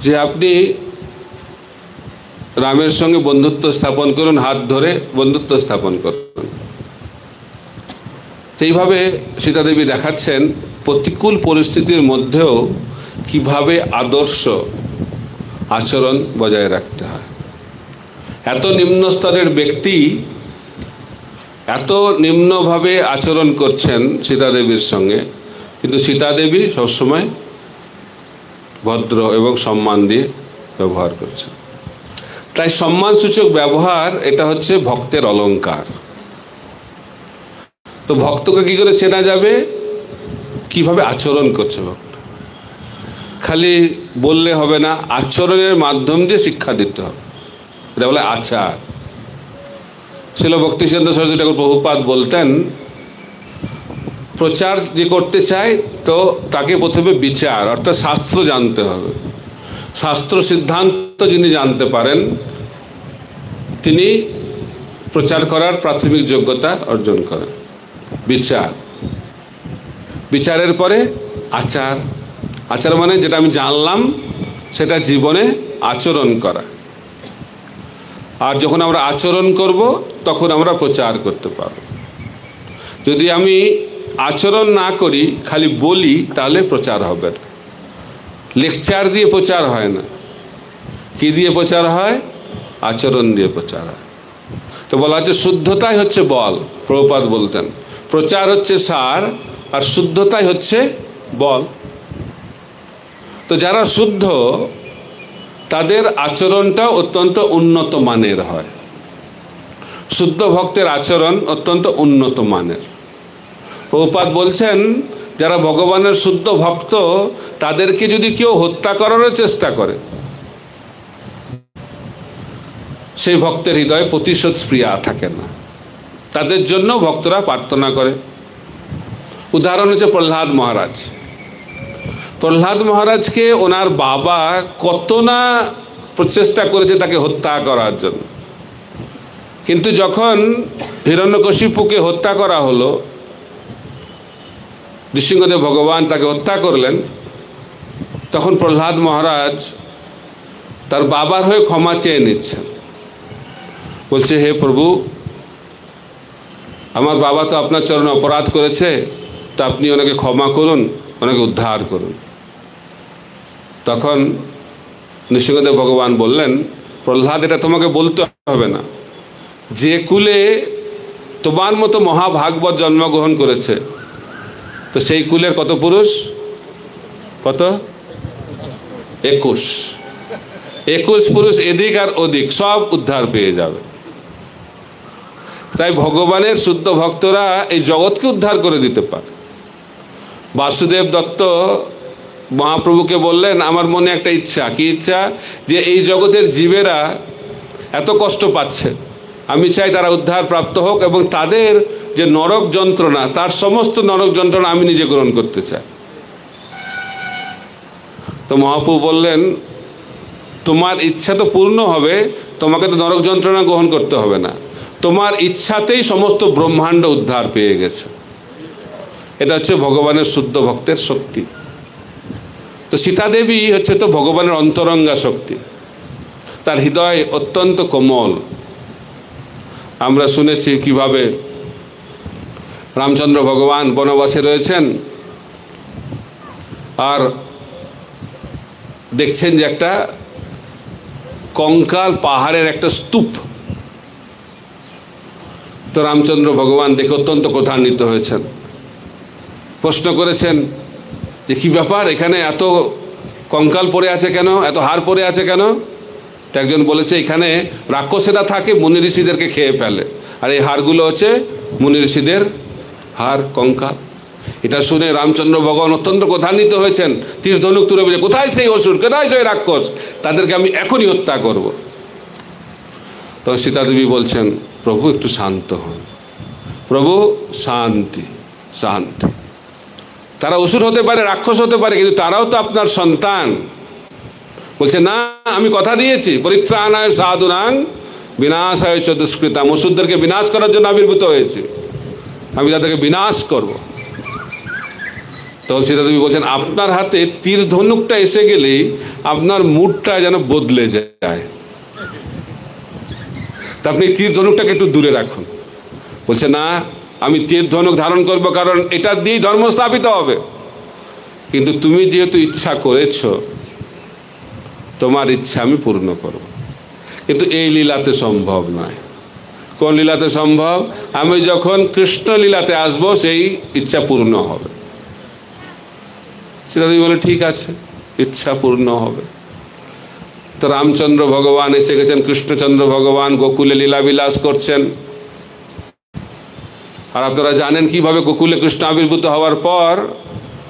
যে আপনি রামের সঙ্গে বন্ধুত্ব স্থাপন করুন, হাত ধরে বন্ধুত্ব স্থাপন করুন। এইভাবে সীতাদেবী দেখাচ্ছেন প্রতিকূল পরিস্থিতির মধ্যেও কিভাবে আদর্শ আচরণ বজায় রাখতে হয়। এত নিম্ন স্তরের ব্যক্তি এত নিম্নভাবে আচরণ করছেন সীতাদেবীর সঙ্গে, কিন্তু সীতাদেবী সবসময় ভদ্র এবং সম্মান দিয়ে ব্যবহার করছেন। তাই সম্মানসূচক ব্যবহার এটা হচ্ছে ভক্তের অলংকার। তো ভক্তকে কি করে চেনা যাবে? কিভাবে আচরণ করছে ভক্ত। খালি বললে হবে না, আচরণের মাধ্যম দিয়ে শিক্ষা দিতে হবে, এটা বলে আচার। শিল ভক্তিসিদ্ধ সরস্বতী ঠাকুর প্রভুপাদ বলতেন, প্রচার যে করতে চায় তো তাকে প্রথমে বিচার অর্থাৎ শাস্ত্র জানতে হবে। শাস্ত্র সিদ্ধান্ত যিনি জানতে পারেন তিনি প্রচার করার প্রাথমিক যোগ্যতা অর্জন করেন। বিচার, বিচারের পরে আচার। আচার মানে যেটা আমি জানলাম সেটা জীবনে আচরণ করা। আর যখন আমরা আচরণ করব তখন আমরা প্রচার করতে পারব। যদি আমি আচরণ না করি, খালি বলি, তাহলে প্রচার হবে না। লেকচার দিয়ে প্রচার হয় না। কি দিয়ে প্রচার হয়? আচরণ দিয়ে প্রচার হয়। তো বলা হচ্ছে শুদ্ধতাই হচ্ছে বল। প্রভুপাদ বলতেন প্রচার হচ্ছে সার, আর শুদ্ধতাই হচ্ছে বল। তো যারা শুদ্ধ তাদের আচরণটা অত্যন্ত উন্নত মানের হয়। শুদ্ধ ভক্তের আচরণ অত্যন্ত উন্নত মানের। প্রভুপাদ বলছেন যারা ভগবানের শুদ্ধ ভক্ত তাদেরকে যদি কেউ হত্যা করারও চেষ্টা করে, সেই ভক্তের হৃদয়ে প্রতিশোধ স্পৃহা থাকে না। তাদের জন্য ভক্তরা প্রার্থনা করে। উদাহরণ হচ্ছে প্রহ্লাদ মহারাজ। প্রহ্লাদ মহারাজকে ওনার বাবা কত না প্রচেষ্টা করেছে তাকে হত্যা করার জন্য, কিন্তু যখন হিরণ্যকশিপুকে হত্যা করা হলো, নৃসিংহদেব ভগবান তাকে হত্যা করলেন, তখন প্রহ্লাদ মহারাজ তার বাবার হয়ে ক্ষমা চেয়ে নিচ্ছেন। বলছে, হে প্রভু, আমার বাবা তো আপনার চরণে অপরাধ করেছে, তো আপনি ওনাকে ক্ষমা করুন, ওনাকে উদ্ধার করুন। তখন নৃসিংহদেব ভগবান বললেন, প্রহ্লাদ এটা তোমাকে বলতে হবে না। যে কুলে তোমার মতো মহাভাগবত জন্মগ্রহণ করেছে, তো সেই কুলের কত পুরুষ? কত? 21 পুরুষ এদিক আর ওদিক সব উদ্ধার পেয়ে যাবে। তাই ভগবানের শুদ্ধ ভক্তরা এই জগৎকে উদ্ধার করে দিতে পারে। বাসুদেব দত্ত মহাপ্রভুকে বললেন, আমার মনে একটা ইচ্ছা। কি ইচ্ছা? যে এই জগতের জীবেরা এত কষ্ট পাচ্ছে, আমি চাই তারা উদ্ধার প্রাপ্ত হোক, এবং তাদের যে নরক যন্ত্রণা, তার সমস্ত নরক যন্ত্রণা আমি নিজে গ্রহণ করতে চাই। তো মহাপ্রভু বললেন, তোমার ইচ্ছা তো পূর্ণ হবে, তোমাকে তো নরক যন্ত্রণা গ্রহণ করতে হবে না, তোমার ইচ্ছাতেই সমস্ত ব্রহ্মাণ্ড উদ্ধার পেয়ে গেছে। এটা হচ্ছে ভগবানের শুদ্ধ ভক্তের শক্তি। তো সীতা দেবী হচ্ছে তো ভগবানের অন্তরঙ্গা শক্তি, তার হৃদয় অত্যন্ত কোমল। আমরা শুনেছি কিভাবে রামচন্দ্র ভগবান বনবাসে রয়েছেন আর দেখছেন যে একটা কঙ্কাল পাহাড়ের একটা স্তূপ। তো রামচন্দ্র ভগবান দেখে অত্যন্ত ক্রোধান্বিত হয়েছেন, প্রশ্ন করেছেন যে কি ব্যাপার, এখানে এত কঙ্কাল পড়ে আছে কেন, এত হাড় পড়ে আছে কেন? তো একজন বলেছে এখানে রাক্ষসেরা থাকে, মুনি ঋষিদেরকে খেয়ে ফেলে, আর এই হাড়গুলো হচ্ছে মুনি ঋষিদের হাড়, কঙ্কাল। এটা শুনে রামচন্দ্র ভগবান অত্যন্ত ক্রোধান্বিত হয়েছেন, তীর ধনুক তুলে বলে কোথায় সেই অসুর, কোথায় সেই রাক্ষস, তাদেরকে আমি এখনই হত্যা করব। তো সীতা দেবী বলছেন প্রভু একটু শান্ত হন, প্রভু শান্তি শান্তি। তারা অসুর হতে পারে, রাক্ষস হতে পারে, কিন্তু তারাও তো আপনার সন্তান। বলছে না, আমি কথা দিয়েছি পরিত্রাণায় সাধুনাং বিনাশায় চ দুষ্কৃতাম, অসুরদেরকে বিনাশ করার জন্য আবির্ভূত হয়েছে, আমি তাদেরকে বিনাশ করব। তখন সীতা দেবী বলছেন আপনার হাতে তীর ধনুকটা এসে গেলেই আপনার মুডটা যেন বদলে যায়, তা আপনি তীর ধনুকটাকে একটু দূরে রাখুন। বলছে না, আমি তীর ধনুক ধারণ করব, কারণ এটা দিয়েই ধর্ম স্থাপিত হবে, কিন্তু তুমি যেহেতু ইচ্ছা করেছ তোমার ইচ্ছা আমি পূর্ণ করব। কিন্তু এই লীলাতে সম্ভব নয়। কোন লীলাতে সম্ভব? আমি যখন কৃষ্ণ লীলাতে আসবো সেই ইচ্ছা পূর্ণ হবে। সীতাদেবী বলে ঠিক আছে, ইচ্ছা পূর্ণ হবে। তো রামচন্দ্র ভগবান এসে গেছেন, কৃষ্ণচন্দ্র ভগবান গোকুলে লীলা বিলাস করছেন। আর আপনারা জানেন কিভাবে গোকুলে কৃষ্ণ আবির্ভূত হওয়ার পর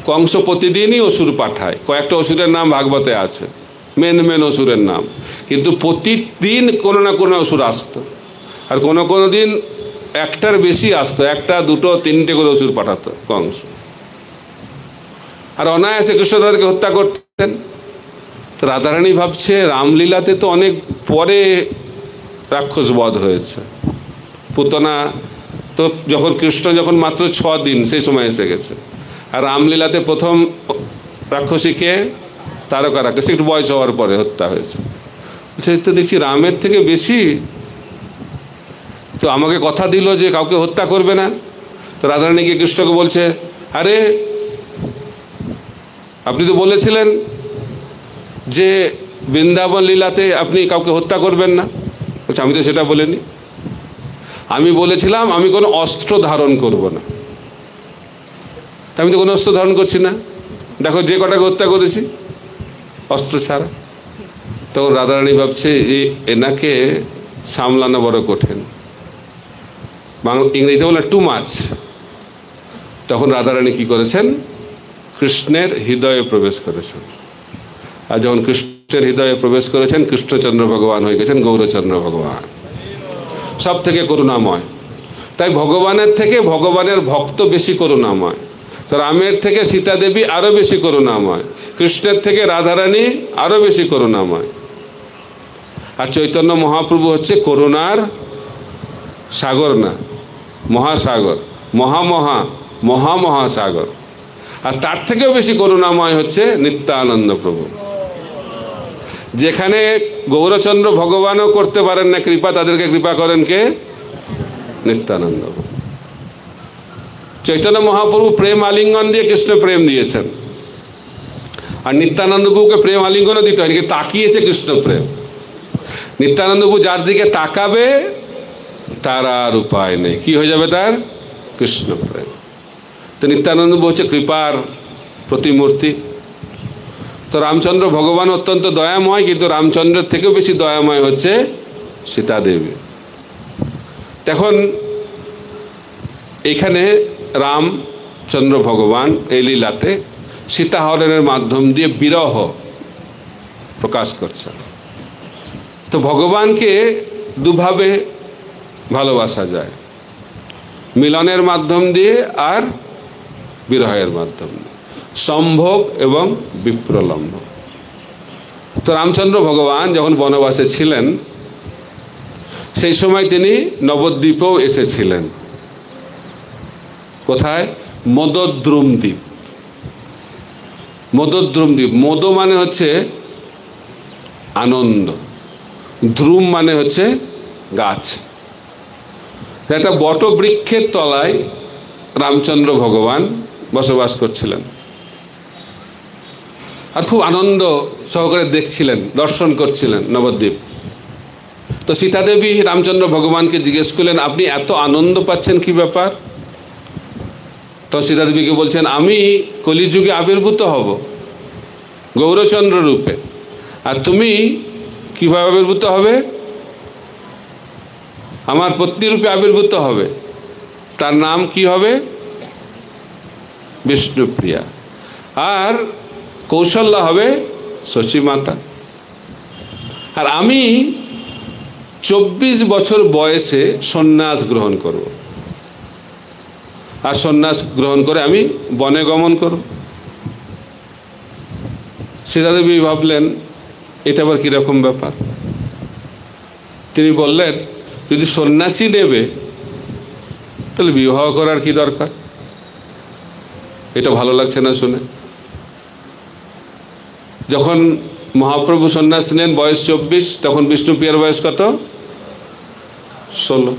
কংস প্রতিদিনই অসুর পাঠায়। কয়েকটা অসুরের নাম ভাগবতে আছে, মেন অসুরের নাম, কিন্তু প্রতিদিন কোনো না কোনো অসুর আসতো, আর কোনো দিন একটার বেশি আসতো, একটা দুটো তিনটে করে অসুর পাঠাতো কংস। আর অনায়াসে কৃষ্ণ তাদেরকে হত্যা করতেন। তো রাধারানী ভাবছে রামলীলাতে তো অনেক পরে রাক্ষস বধ হয়েছে, পুতনা তো যখন কৃষ্ণ যখন মাত্র 6 দিন সেই সময় এসে গেছে, আর রামলীলাতে প্রথম রাক্ষসীকে তারকা রাক্ষসী একটু বয়স হওয়ার পরে হত্যা হয়েছে। তো দেখছি রামের থেকে বেশি, তো আমাকে কথা দিল যে কাউকে হত্যা করবে না। তো রাধারানী গিয়ে কৃষ্ণকে বলছে আরে আপনি তো বলেছিলেন যে বৃন্দাবন লীলাতে আপনি কাউকে হত্যা করবেন না। বলছে আমি তো সেটা বলিনি, আমি বলেছিলাম আমি কোনো অস্ত্র ধারণ করব না। আমি তো কোনো অস্ত্র ধারণ করছি না, দেখো যে কটাকে হত্যা করেছি অস্ত্র ছাড়া। তখন রাধারানী ভাবছে এনাকে সামলানো বড় কঠিন, ইংরেজিতে বলে টু মাচ। তখন রাধারানী কি করেছেন, কৃষ্ণের হৃদয়ে প্রবেশ করেছেন। আর যখন কৃষ্ণের হৃদয়ে প্রবেশ করেছেন, কৃষ্ণচন্দ্র ভগবান হয়ে গেছেন গৌরচন্দ্র ভগবান, সব থেকে করুণাময়। তাই ভগবানের থেকে ভগবানের ভক্ত বেশি করুণাময়, তো রামের থেকে সীতা দেবী আরো বেশি করুণাময়, কৃষ্ণের থেকে রাধারানী আরো বেশি করুণাময়। আর চৈতন্য মহাপ্রভু হচ্ছে করুণার সাগর, না মহাসাগর, মহাসাগর। আর তার থেকেও বেশি করুণাময় হচ্ছে নিত্যানন্দ প্রভু। যেখানে গৌরচন্দ্র ভগবানও করতে পারেন না কৃপা, তাদেরকে কৃপা করেন কে? নিত্যানন্দ। চৈতন্য মহাপ্রভু প্রেম আলিঙ্গন দিয়ে কৃষ্ণ প্রেম দিয়েছেন, আর নিত্যানন্দ প্রভুকে প্রেম আলিঙ্গনও দিতে হয়, তাকিয়েছে কৃষ্ণ প্রেম। নিত্যানন্দ প্রভু যার দিকে তাকাবে তার আর উপায় নেই, কি হয়ে যাবে তার? কৃষ্ণ প্রেম। তো নিত্যানন্দ প্রভু হচ্ছে কৃপার প্রতিমূর্তি। তো রামচন্দ্র ভগবান অত্যন্ত দয়াময়, কিন্তু রামচন্দ্রের থেকেও বেশি দয়াময় হচ্ছে সীতা দেবী। তখন এখানে রামচন্দ্র ভগবান এই লীলাতে সীতাহরণের মাধ্যম দিয়ে বিরহ প্রকাশ করছে। তো ভগবানকে দুভাবে ভালোবাসা যায়, মিলনের মাধ্যম দিয়ে আর বিরহের মাধ্যম দিয়ে, সম্ভোগ এবং বিপ্রলম্ব। তো রামচন্দ্র ভগবান যখন বনবাসে ছিলেন সেই সময় তিনি নবদ্বীপেও এসেছিলেন। কোথায়? মদদ্রুম দ্বীপ। মদদ্রুম দ্বীপ, মদ মানে হচ্ছে আনন্দ, দ্রুম মানে হচ্ছে গাছ। একটা বটবৃক্ষের তলায় রামচন্দ্র ভগবান বসবাস করছিলেন আর খুব আনন্দ সহকারে দেখছিলেন, দর্শন করছিলেন নবদ্বীপ। তো সীতাদেবী রামচন্দ্র ভগবানকে জিজ্ঞেস করলেন, আপনি এত আনন্দ পাচ্ছেন, কি ব্যাপার? তো সীতাদেবীকে বলছেন, আমি কলিযুগে আবির্ভূত হব গৌরচন্দ্র রূপে, আর তুমি কিভাবে আবির্ভূত হবে? আমার পত্নী রূপে আবির্ভূত হবে। তার নাম কি হবে? বিষ্ণুপ্রিয়া। আর কৌশল্যা হবে শচীমাতা। আর আমি 24 বছর বয়সে সন্ন্যাস গ্রহণ করব, আর সন্ন্যাস গ্রহণ করে আমি বনে গমন করব। সীতাদেবী ভাবলেন, এটা আবার কীরকম ব্যাপার? তিনি বললেন, যদি সন্ন্যাসী নেবে তাহলে বিবাহ করার কি দরকার? এটা ভালো লাগছে না শুনে। যখন মহাপ্রভু সন্ন্যাস নেন বয়স 24, তখন বিষ্ণুপ্রিয়ার বয়স কত? 16।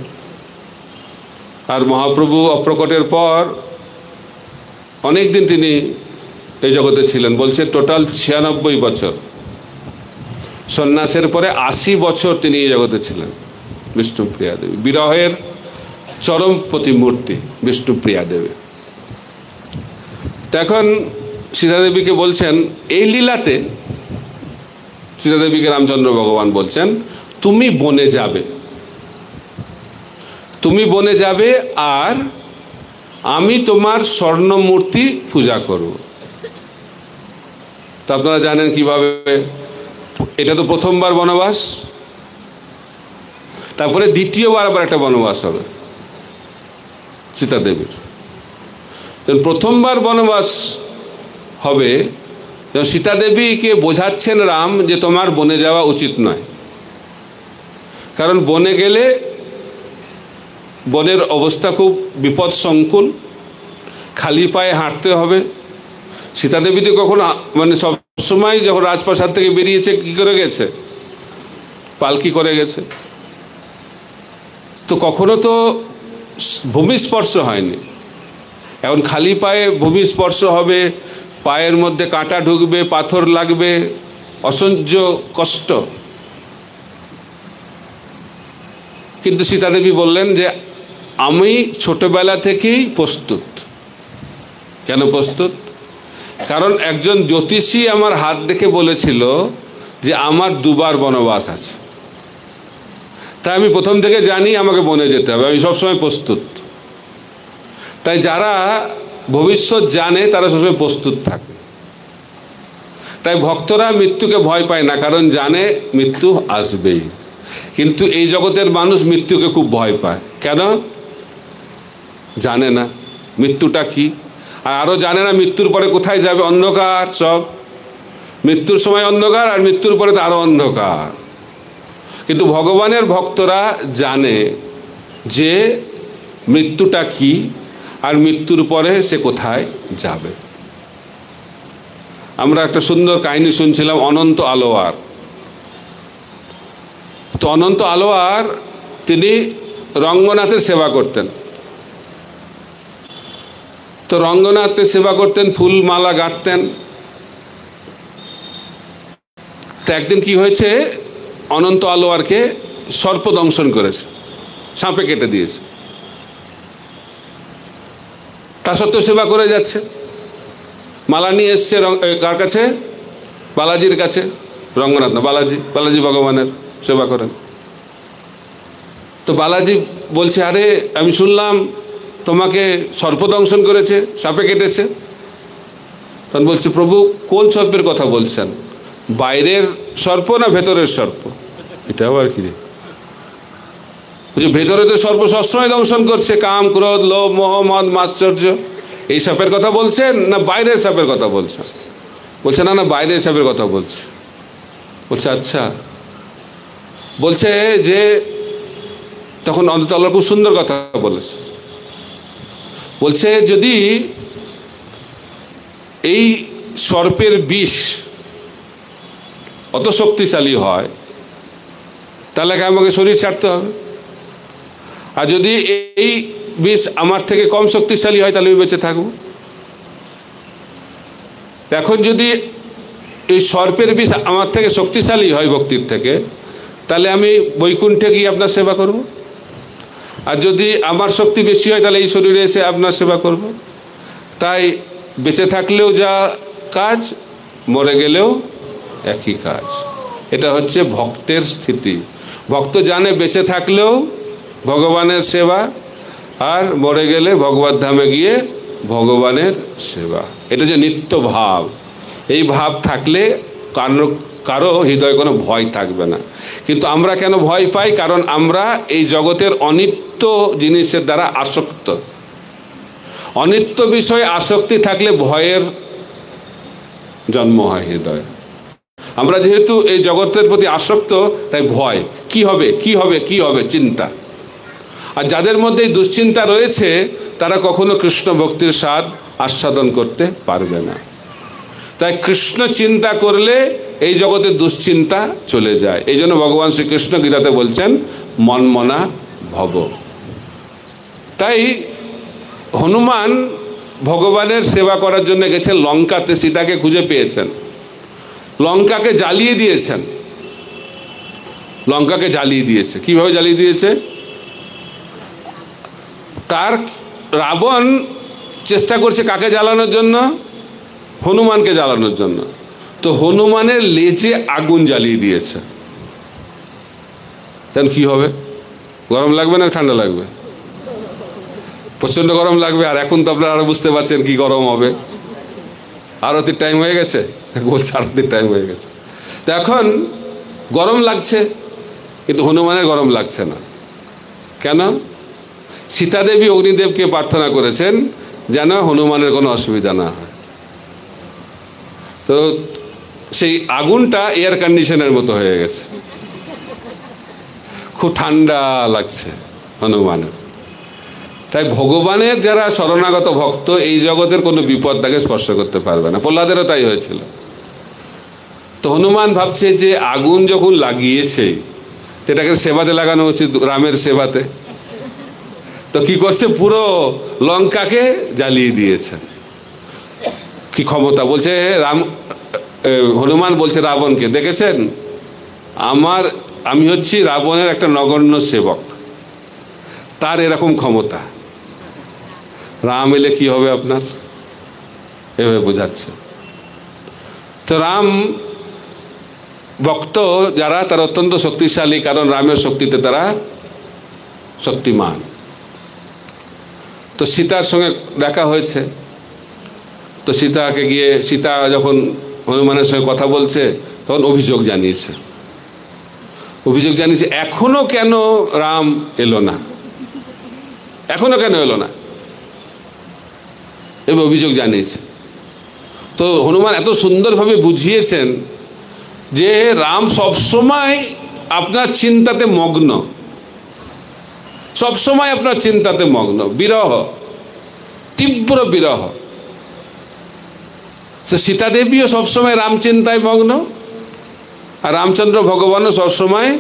আর মহাপ্রভু অপ্রকটের পর অনেক দিন তিনি এই জগতে ছিলেন, বলছে টোটাল 96 বছর। সন্ন্যাসের পরে 80 বছর তিনি এই জগতে ছিলেন। বিষ্ণুপ্রিয়া দেবী বিরহের চরম প্রতিমূর্তি বিষ্ণুপ্রিয়া দেবী। তখন সীতাদেবীকে বলছেন, এই লীলাতে সীতাদেবীকে রামচন্দ্র ভগবান বলছেন, তুমি বনে যাবে, তুমি বনে যাবে, আর আমি তোমার স্বর্ণমূর্তি পূজা করব। তা আপনারা জানেন কিভাবে? এটা তো প্রথমবার বনবাস, তারপরে দ্বিতীয়বার আবার একটা বনবাস হবে সীতাদেবীর। প্রথমবার বনবাস হবে, সীতাদেবীকে বোঝাচ্ছেন রাম যে তোমার বনে যাওয়া উচিত নয়, কারণ বনে গেলে বনের অবস্থা খুব বিপদ সংকুল, খালি পায়ে হাঁটতে হবে। সীতাদেবী তো কখন মানে সবসময় যখন রাজপ্রাসাদ থেকে বেরিয়েছে কি করে গেছে? পালকি করে গেছে। তো কখনো তো ভূমিস্পর্শ হয়নি, এখন খালি পায়ে ভূমিস্পর্শ হবে, পায়ের মধ্যে কাঁটা ঢুকবে, পাথর লাগবে, অসহ্য কষ্ট। কিন্তু সীতাদেবী বললেন যে আমি ছোটবেলা থেকেই প্রস্তুত। কেন প্রস্তুত? কারণ একজন জ্যোতিষী আমার হাত দেখে বলেছিল যে আমার 2বার বনবাস আছে, তাই আমি প্রথম থেকে জানি আমাকে বনে যেতে হবে, আমি সবসময় প্রস্তুত। তাই যারা ভবিষ্যৎ জানে তারা সবসময় প্রস্তুত থাকে। তাই ভক্তরা মৃত্যুকে ভয় পায় না, কারণ জানে মৃত্যু আসবেই। কিন্তু এই জগতের মানুষ মৃত্যুকে খুব ভয় পায়। কেন? জানে না মৃত্যুটা কি, আর আরও জানে না মৃত্যুর পরে কোথায় যাবে। অন্ধকার সব, মৃত্যুর সময় অন্ধকার, আর মৃত্যুর পরে তো আরও অন্ধকার। কিন্তু ভগবানের ভক্তরা জানে যে মৃত্যুটা কি, আর মৃত্যুর পরে সে কোথায় যাবে। আমরা একটা সুন্দর কাহিনী শুনছিলাম অনন্ত আলোয়ার। তো অনন্ত আলোয়ার তিনি রঙ্গনাথের সেবা করতেন। তো রঙ্গনাথের সেবা করতেন, ফুল মালা গাঁথতেন। তো একদিন কি হয়েছে, অনন্ত আলোয়ারকে সর্প দংশন করেছে, সাপে কেটে দিয়েছে। তা সত্ত্বেও সেবা করে যাচ্ছে, মালা নিয়ে এসছে কার কাছে? বালাজির কাছে। রঙ্গনাথ না, বালাজি ভগবানের সেবা করেন। তো বালাজি বলছে, আরে আমি শুনলাম তোমাকে সর্পদংশন করেছে, সাপে কেটেছে। তখন বলছে, প্রভু কোন সর্পের কথা বলছেন? বাইরের সর্প না ভেতরের সর্প? এটা আবার কি? ভেতরে তো সর্প সবসময় দংশন করছে, কাম, ক্রোধ, লোভ, মোহ, মদ, মাশ্চর্য। এই সাপের কথা বলছেন না বাইরের সাপের কথা বলছেন? বলছে না, না বাইরের সাপের কথা বলছে। বলছে আচ্ছা। বলছে যে তখন অন্তত আল্লাহ খুব সুন্দর কথা বলেছে, বলছে যদি এই সর্পের বিষ অত শক্তিশালী হয় তাহলে আমাকে শরীর ছাড়তে হবে, আর যদি এই বিষ আমার থেকে কম শক্তিশালী হয় তাহলে আমি বেঁচে থাকবো। এখন যদি এই সর্পের বিষ আমার থেকে শক্তিশালী হয় ভক্তির থেকে, তাহলে আমি বৈকুণ্ঠে গিয়ে আপনার সেবা করব, আর যদি আমার শক্তি বেশি হয় তাহলে এই শরীরে এসে আপনার সেবা করব। তাই বেঁচে থাকলেও যা কাজ, মরে গেলেও একই কাজ। এটা হচ্ছে ভক্তের স্থিতি। ভক্ত জানে বেঁচে থাকলেও ভগবানের সেবা, আর মরে গেলে ভগবত ধামে গিয়ে ভগবানের সেবা। এটা যে নিত্য ভাব, এই ভাব থাকলে কারো হৃদয়ে কোনো ভয় থাকবে না। কিন্তু আমরা কেন ভয় পাই? কারণ আমরা এই জগতের অনিত্য জিনিসের দ্বারা আসক্ত। অনিত্য বিষয়ে আসক্তি থাকলে ভয়ের জন্ম হয় হৃদয়ে। আমরা যেহেতু এই জগতের প্রতি আসক্ত, তাই ভয়, কি হবে কি হবে কি হবে, চিন্তা। আর যাদের মধ্যে এই দুশ্চিন্তা রয়েছে তারা কখনো কৃষ্ণ ভক্তির স্বাদ আস্বাদন করতে পারবে না। তাই কৃষ্ণ চিন্তা করলে এই জগতের দুশ্চিন্তা চলে যায়। এই জন্য ভগবান শ্রীকৃষ্ণ গীতাতে বলছেন মনমনা ভব। তাই হনুমান ভগবানের সেবা করার জন্য গেছেন লঙ্কাতে, সীতাকে খুঁজে পেয়েছেন, লঙ্কাকে জ্বালিয়ে দিয়েছেন। লঙ্কাকে জ্বালিয়ে দিয়েছে। কিভাবে জ্বালিয়ে দিয়েছে? তার রাবণ চেষ্টা করছে কাকে জ্বালানোর জন্য? হনুমানকে জ্বালানোর জন্য। তো হনুমানের লেজে আগুন জ্বালিয়ে দিয়েছে। তখন কি হবে? গরম লাগবে না ঠান্ডা লাগবে? প্রচন্ড গরম লাগবে। আর এখন তো আপনারা আরো বুঝতে পারছেন কি গরম হবে। আরতির টাইম হয়ে গেছে, বলছে আরতির টাইম হয়ে গেছে। তো এখন গরম লাগছে, কিন্তু হনুমানের গরম লাগছে না। কেন? সীতাদেবী অগ্নিদেবকে প্রার্থনা করেছেন যেন হনুমানের কোনো অসুবিধা না হয়। তো সেই আগুনটা এয়ার কন্ডিশনের মতো হয়ে গেছে, খুব ঠান্ডা লাগছে হনুমানের। তাই ভগবানের যারা শরণাগত ভক্ত, এই জগতের কোনো বিপদ তাকে স্পর্শ করতে পারবে না। প্রহ্লাদেরও তাই হয়েছিল। তো হনুমান ভাবছে যে আগুন যখন লাগিয়েছে সেটাকে সেবাতে লাগানো উচিত, রামের সেবাতে। তো কি করছে? পুরো লঙ্কাকে জ্বালিয়ে দিয়েছে। কি ক্ষমতা! বলছে হনুমান বলছে রাবণকে, দেখেছেন আমি হচ্ছি রাবণের একটা নগণ্য সেবক, তার এরকম ক্ষমতা। রাম এলে কি হবে আপনার? এভাবে বোঝাচ্ছে। তো রাম ভক্ত যারা, তারা অত্যন্ত শক্তিশালী, কারণ রামের শক্তিতে তারা শক্তিমান। তো সীতার সঙ্গে দেখা হয়েছে। তো সীতা যখন হনুমানের সঙ্গে কথা বলছে তখন অভিযোগ জানিয়েছে এখনো কেন রাম এলো না, এখনো কেন এলো না, এই অভিযোগ জানিয়েছে। তো হনুমান এত সুন্দরভাবে বুঝিয়েছেন যে রাম সবসময় আপনার চিন্তাতে মগ্ন, সবসময় আপনার চিন্তাতে মগ্ন, বিরহ, তীব্র বিরহ। সীতা দেবীও সবসময় রাম চিন্তায় মগ্ন, আর রামচন্দ্র ভগবানও সবসময়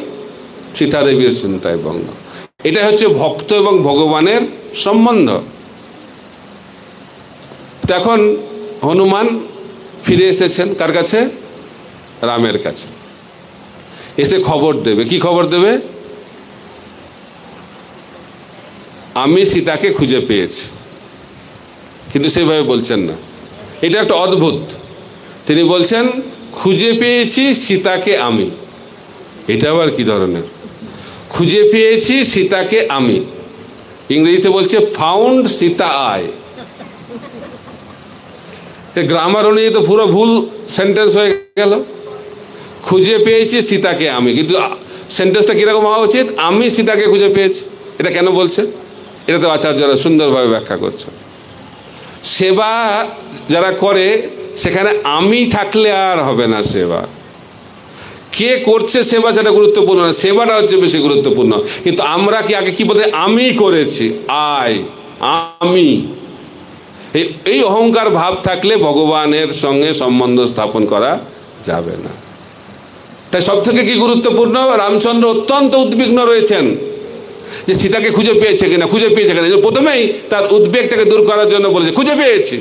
সীতা দেবীর চিন্তায় মগ্ন। এটা হচ্ছে ভক্ত এবং ভগবানের সম্বন্ধ। তখন হনুমান ফিরে এসেছেন কার কাছে? রামের কাছে। এসে খবর দেবে। কি খবর দেবে? আমি সীতাকে খুঁজে পেয়েছি। কিন্তু সেভাবে বলছেন না, এটা একটা অদ্ভুত। তিনি বলছেন খুঁজে পেয়েছি সীতাকে আমি। এটা আবার কি ধরনের? খুঁজে পেয়েছি সীতাকে আমি, ইংরেজিতে বলছে ফাউন্ড সীতা আই। গ্রামার অনুযায়ী তো পুরো ভুল সেন্টেন্স হয়ে গেল। খুঁজে পেয়েছি সীতাকে আমি, কিন্তু সেন্টেন্সটা কিরকম হওয়া উচিত? আমি সীতাকে খুঁজে পেয়েছি। এটা কেন বলছে? এটা তো আচার্যরা সুন্দরভাবে ব্যাখ্যা করছে। সেবা যারা করে সেখানে আমি থাকলে আর হবে না সেবা। কে করছে সেবা সেটা গুরুত্বপূর্ণ না, সেবাটা হচ্ছে বেশি গুরুত্বপূর্ণ। কিন্তু আমরা কি আগে কি বলতে, আমি করেছি, আমি, এই অহংকার ভাব থাকলে ভগবানের সঙ্গে সম্বন্ধ স্থাপন করা যাবে না। তাই সব থেকে কি গুরুত্বপূর্ণ, রামচন্দ্র অত্যন্ত উদ্বিগ্ন রয়েছেন যে সীতাকে খুঁজে পেয়েছে কিনা, প্রথমেই তার উদ্বেগটাকে দূর করার জন্য বলেছে খুঁজে পেয়েছি,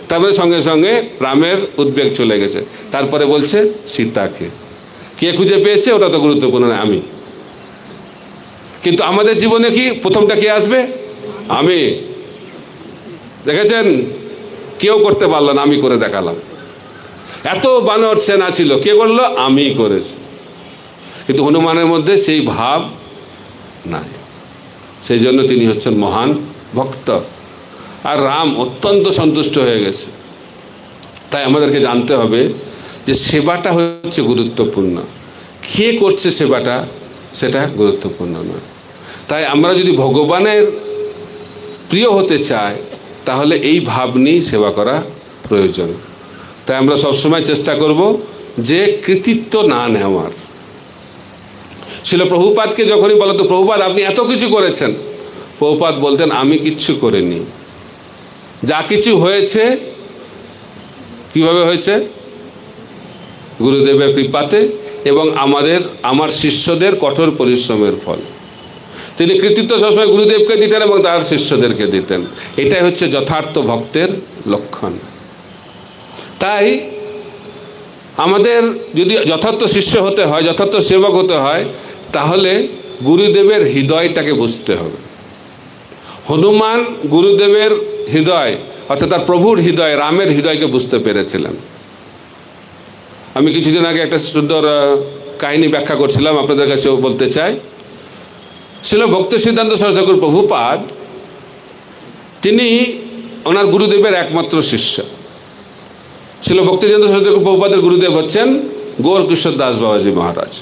তারপরে সঙ্গে সঙ্গে রামের উদ্বেগ চলে গেছে, তারপরে বলছে সীতাকে। কে খুঁজে পেয়েছে ওটা তো গুরুত্বপূর্ণ না, আমি। কিন্তু আমাদের জীবনে কি প্রথমটা কে আসবে, আমি। দেখেছেন, কেউ করতে পারলো না, আমি করে দেখালাম। এত বানর সেনা ছিল, কে করলো, আমি করেছি। কিন্তু হনুমানের মধ্যে সেই ভাব নাই, সেই জন্য তিনি হচ্ছেন মহান ভক্ত। আর রাম অত্যন্ত সন্তুষ্ট হয়ে গেছে। তাই আমাদেরকে জানতে হবে যে সেবাটা হচ্ছে গুরুত্বপূর্ণ, কে করছে সেবাটা সেটা গুরুত্বপূর্ণ নয়। তাই আমরা যদি ভগবানের প্রিয় হতে চাই তাহলে এই ভাব নিয়েই সেবা করা প্রয়োজন। তাই আমরা সবসময় চেষ্টা করব যে কৃতিত্ব না নেওয়ার। ছিল প্রভুপাদকে যখনই বলতো, প্রভুপাদ আপনি এত কিছু করেছেন, প্রভুপাদ বলতেন আমি কিচ্ছু করিনি, যা কিছু হয়েছে কিভাবে হয়েছে, গুরুদেবের কৃপাতে এবং আমার শিষ্যদের কঠোর পরিশ্রমের ফল। তিনি কৃতিত্ব সবসময় গুরুদেবকে দিতেন এবং তার শিষ্যদেরকে দিতেন। এটাই হচ্ছে যথার্থ ভক্তের লক্ষণ। তাই আমাদের যদি যথার্থ শিষ্য হতে হয়, যথার্থ সেবক হতে হয়, তাহলে গুরুদেবের হৃদয়টাকে বুঝতে হবে। হনুমান গুরুদেবের হৃদয় অর্থাৎ তার প্রভুর হৃদয়, রামের হৃদয়কে বুঝতে পেরেছিলেন। আমি কিছুদিন আগে একটা সুন্দর কাহিনী ব্যাখ্যা করছিলাম, আপনাদের কাছে বলতে চাই। ছিল ভক্তি সিদ্ধান্ত সরস্বতী ঠাকুর প্রভুপাদ, তিনি ওনার গুরুদেবের একমাত্র শিষ্য। ছিল ভক্তি সিদ্ধান্ত সরস্বতী ঠাকুর প্রভুপাদের গুরুদেব হচ্ছেন গৌরকিশোর দাস বাবাজি মহারাজ,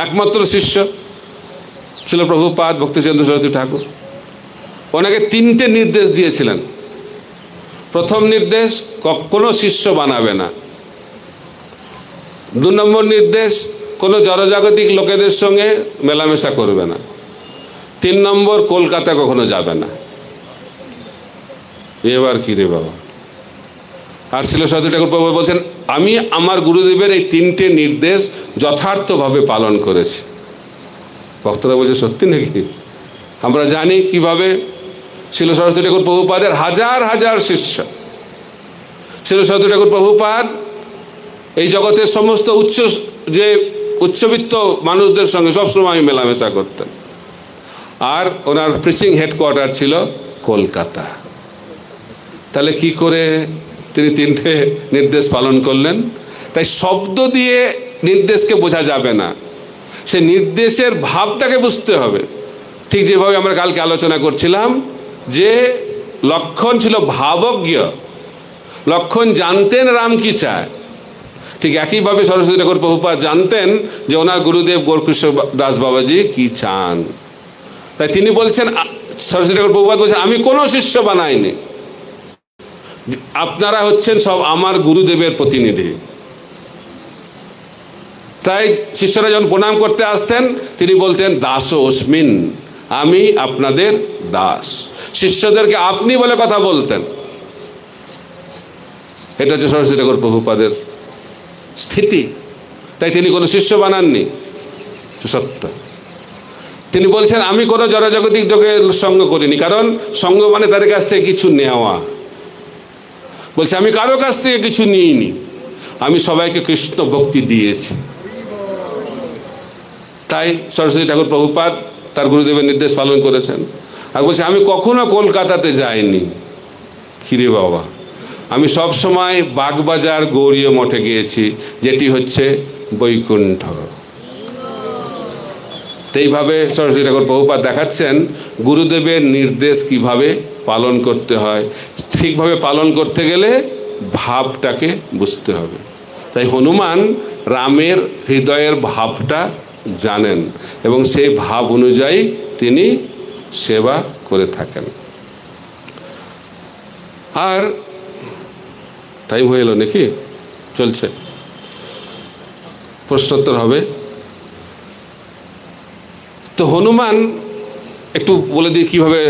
একমাত্র শিষ্য ছিল প্রভুপাদ ভক্তি সিদ্ধান্ত সরস্বতী ঠাকুর। ওনাকে 3টে নির্দেশ দিয়েছিলেন। প্রথম নির্দেশ, কোনো শিষ্য বানাবে না। 2 নম্বর নির্দেশ, কোনো জড়জাগতিক লোকেদের সঙ্গে মেলামেশা করবে না। 3 নম্বর, কলকাতা কখনো যাবে না। এবার কি রে বাবা। আর ছিল সরস্বতী ঠাকুর প্রভু বলছেন, আমি আমার গুরুদেবের এই 3টে নির্দেশ যথার্থভাবে পালন করেছি। ভক্তরা বলছে সত্যি নাকি? আমরা জানি কিভাবে ছিল সরস্বতী ঠাকুর প্রভুপাদের হাজার হাজার শিষ্য। ছিল সরস্বতী ঠাকুর প্রভুপাদ এই জগতের সমস্ত উচ্চবিত্ত মানুষদের সঙ্গে সবসময় মেলামেশা করতেন। আর ওনার প্রিচিং হেডকোয়ার্টার ছিল কলকাতা। তাহলে কি করে তিনি 3টে নির্দেশ পালন করলেন? তাই শব্দ দিয়ে নির্দেশকে বোঝা যাবে না, সে নির্দেশের ভাবটাকে বুঝতে হবে। ঠিক যেভাবে আমরা কালকে আলোচনা করছিলাম যে লক্ষণ ছিল ভাবজ্ঞ, লক্ষণ জানতেন রাম কি চায়, ঠিক একইভাবে সরস্বতী ঠাকুর প্রভুপাদ জানতেন যে ওনার গুরুদেব গৌরকিশোর দাস বাবাজি কি চান। তাই তিনি বলছেন, সরস্বতী ঠাকুর প্রভুপাদ বলছেন, আমি কোনো শিষ্য বানাইনি, আপনারা হচ্ছেন সব আমার গুরুদেবের প্রতিনিধি। তাই শিষ্যরা যখন প্রণাম করতে আসতেন তিনি বলতেন, দাস অস্মিন, আমি আপনাদের দাস। শিষ্যদেরকে আপনি বলে কথা বলতেন। এটা হচ্ছে সরস্বতী ঠাকুর প্রভুপাদের স্থিতি। তাই তিনি কোনো শিষ্য বানাননি, সত্য। তিনি বলছেন, আমি কোনো জড়জাগতিক যোগের সঙ্গ করিনি, কারণ সঙ্গ মানে তাদের কাছ থেকে কিছু নেওয়া। বলছে আমি কারো কাছ থেকে কিছু নিইনি, আমি সবাইকে কৃষ্ণ ভক্তি দিয়েছি। তাই সরস্বতী ঠাকুর প্রভুপাদ তার গুরুদেবের নির্দেশ পালন করেছেন। আর বলছে আমি কখনো কলকাতাতে যাইনি। কিরে বাবা, আমি সব সময় বাগবাজার গৌরীয় মঠে গিয়েছি, যেটি হচ্ছে বৈকুণ্ঠ। এইভাবে সরস্বতী ঠাকুর প্রভুপাদ দেখাচ্ছেন গুরুদেবের নির্দেশ কিভাবে পালন করতে হয়। ঠিকভাবে পালন করতে গেলে ভাবটাকে বুঝতে হবে। তাই হনুমান রামের হৃদয়ের ভাবটা জানেন এবং সেই ভাব অনুযায়ী তিনি সেবা করে থাকেন। আর টাইম হয়ে এলো নাকি? চলছে? প্রশ্নোত্তর হবে। তো হনুমান একটু বলে দিই কীভাবে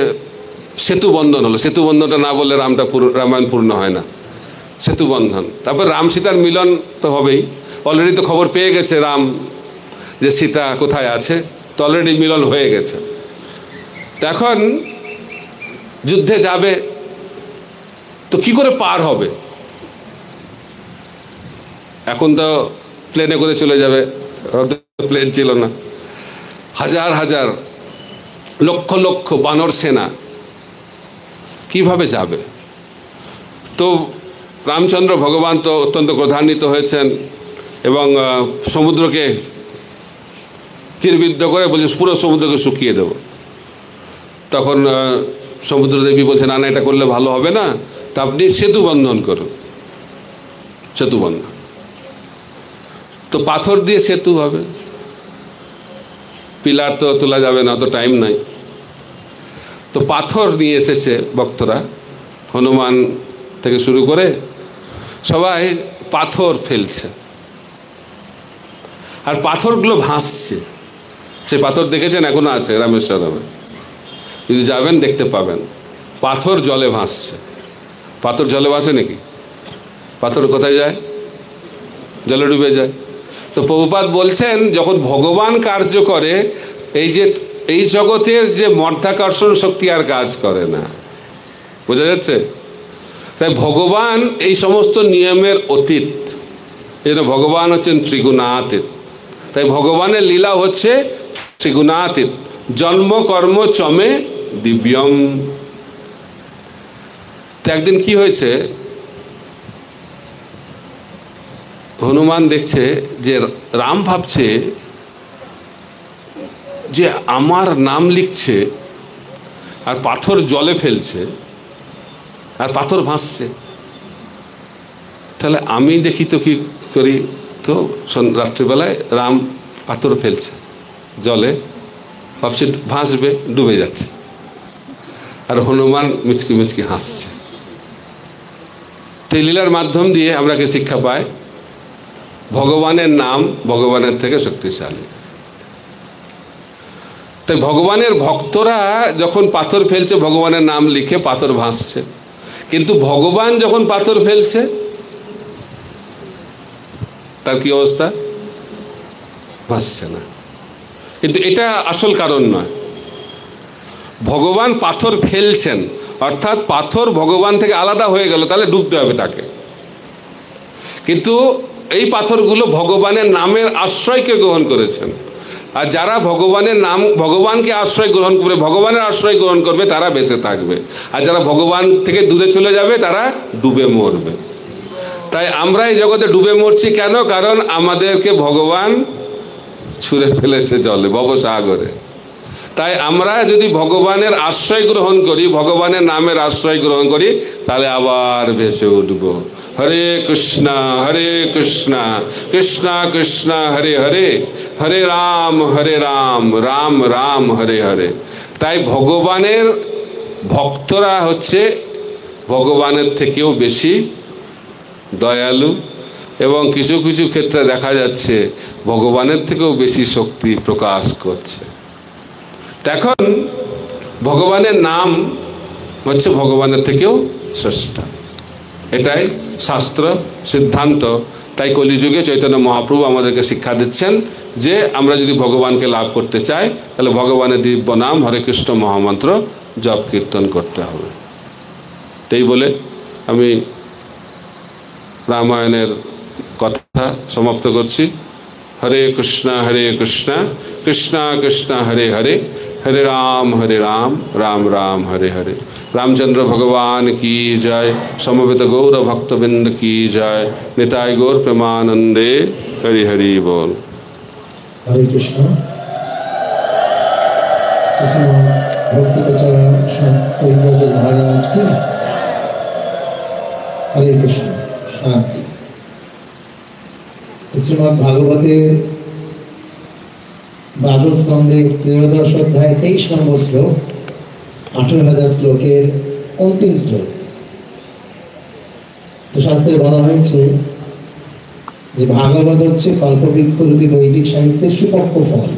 সেতু বন্ধন হলো। সেতু বন্ধনটা না বললে রামায়ণ পূর্ণ হয় না। সেতু বন্ধন, তারপর রাম সীতার মিলন তো হবেই। অলরেডি তো খবর পেয়ে গেছে রাম যে সীতা কোথায় আছে, তো অলরেডি মিলন হয়ে গেছে। এখন যুদ্ধে যাবে, তো কি করে পার হবে? এখন তো প্লেনে করে চলে যাবে, প্লেন ছিল না। হাজার হাজার লক্ষ লক্ষ বানর সেনা, কিভাবে যাবে? তো রামচন্দ্র ভগবান তো অত্যন্ত ক্রোধান্বিত হয়েছেন এবং সমুদ্রকে তীরবিদ্ধ করে বলছে পুরো সমুদ্রকে শুকিয়ে দেব। তখন সমুদ্রদেবী বলছে না না, এটা করলে ভালো হবে না, তা আপনি সেতু বন্ধন করুন। সেতু বন্ধন, তো পাথর দিয়ে সেতু হবে, পিলার তো তোলা যাবে না, তো টাইম নাই। তো পাথর নিয়ে এসেছে ভক্তরা, হনুমান থেকে শুরু করে সবাই পাথর ফেলছে, আর পাথরগুলো ভাসছে। সে পাথর দেখেছেন, এখনো আছে রামেশ্বরমে, যদি যাবেন দেখতে পাবেন পাথর জলে ভাসছে। পাথর জলে ভাসে নাকি? পাথর কোথায় যায়? জলে ডুবে যায়। তো প্রভুপাদ বলছেন যখন ভগবান কার্য করে, এই জগতের যে মধ্যাকর্ষণ শক্তি আর কাজ করে না। বোঝা যাচ্ছে? তাই ভগবান এই সমস্ত নিয়মের অতীত। এই জন্য ভগবান হচ্ছেন ত্রিগুণাতীত। তাই ভগবানের লীলা হচ্ছে ত্রিগুণাতীত। জন্ম কর্ম চমে দিব্যম। তো একদিন কি হয়েছে, হনুমান দেখছে যে রাম ভাবছে যে আমার নাম লিখছে আর পাথর জলে ফেলছে আর পাথর ভাসছে, তাহলে আমি দেখি তো কি করি। তো রাত্রিবেলায় রাম পাথর ফেলছে জলে, ভাবছে ভাসবে, ডুবে যাচ্ছে, আর হনুমান মিচকি মিচকি হাসছে। তো এই লীলার মাধ্যম দিয়ে আমরা কি শিক্ষা পাই? ভগবানের নাম ভগবানের থেকে শক্তিশালী। তাই ভগবানের ভক্তরা যখন পাথর ফেলছে, ভগবানের নাম লিখে পাথর ভাসছে, কিন্তু ভগবান যখন পাথর ফেলছে তার কি অবস্থা? ভাসছে না। কিন্তু এটা আসল কারণ নয়। ভগবান পাথর ফেলছেন, অর্থাৎ পাথর ভগবান থেকে আলাদা হয়ে গেল, তাহলে ডুবতে হবে তাকে। কিন্তু এই পাথরগুলো ভগবানের নামের আশ্রয়কে গ্রহণ করেছেন, আর যারা ভগবানের নাম, ভগবানকে আশ্রয় গ্রহণ করবে, ভগবানের আশ্রয় গ্রহণ করবে, তারা বেঁচে থাকবে। আর যারা ভগবান থেকে দূরে চলে যাবে, তারা ডুবে মরবে। তাই আমরা এই জগতে ডুবে মরছি কেন? কারণ আমাদেরকে ভগবান ছুঁড়ে ফেলেছে জলে, ভবসাগরে। তাই আমরা যদি ভগবানের আশ্রয় গ্রহণ করি, ভগবানের নামের আশ্রয় গ্রহণ করি, তাহলে আবার ভেসে উঠব। হরে কৃষ্ণ কৃষ্ণ কৃষ্ণ হরে হরে, হরে রাম রাম রাম হরে হরে। তাই ভগবানের ভক্তরা হচ্ছে ভগবানের থেকেও বেশি দয়ালু, এবং কিছু কিছু ক্ষেত্রে দেখা যাচ্ছে ভগবানের থেকেও বেশি শক্তি প্রকাশ করছে। এখন ভগবানের নাম হচ্ছে ভগবানের থেকেও শ্রেষ্ঠ, এটাই শাস্ত্র সিদ্ধান্ত। তাই কলিযুগে চৈতন্য মহাপ্রভু আমাদেরকে শিক্ষা দিচ্ছেন যে আমরা যদি ভগবানকে লাভ করতে চাই, তাহলে ভগবানের দিব্য নাম হরে কৃষ্ণ মহামন্ত্র জপ কীর্তন করতে হবে। তাই বলে আমি রামায়ণের কথা সমাপ্ত করছি। হরে কৃষ্ণ কৃষ্ণ কৃষ্ণ হরে হরে, হরে রাম রাম রাম হরে হরে। रामचंद्र भगवान की जय। समवेत गौर भक्तबिंद की जय। निताय गौर प्रेमानंदे। हरि हरि बोल। हरे कृष्ण। भक्ति महाराज की हरे कृष्ण। शांति। श्रीमद् भागवते द्वादश स्कंदे 13 अध्याय 23 নম্বর শ্লোক, 18,000 শ্লোকের অন্তিম শ্লোক। তো শাস্ত্রে বলা হয়েছে যে ভাগবত হচ্ছে কল্পবৃক্ষরূপী বৈদিক সাহিত্যের সুপক্ষ ফল।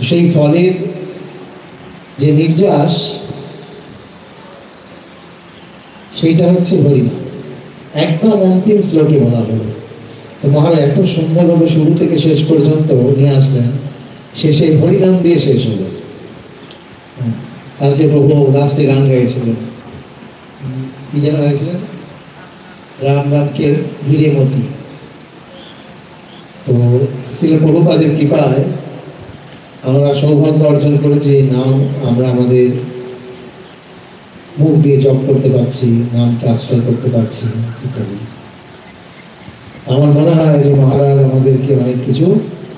সেই ফলের যে নির্যাস সেইটা হচ্ছে হরিনাম। একদম অন্তিম শ্লোকে বলা হলো। তো মহারাজ এত সুন্দরভাবে শুরু থেকে শেষ পর্যন্ত নিয়ে আসলেন, শেষে হরিনাম দিয়ে শেষ হলো। কালকে প্রভু লাস্টে গান গাইছিলেন, কি যেন গাইছিলেন, রাম রামকে ঘিরে মতি। তো শ্রীল প্রভুপাদের কৃপায় আমরা সৌভাগ্য অর্জন করেছি এই নাম আমরা আমাদের মুখ দিয়ে জপ করতে পারছি, নামকে আশ্রয় করতে পারছি ইত্যাদি। আমার মনে হয় যে মহারাজ আমাদেরকে অনেক কিছু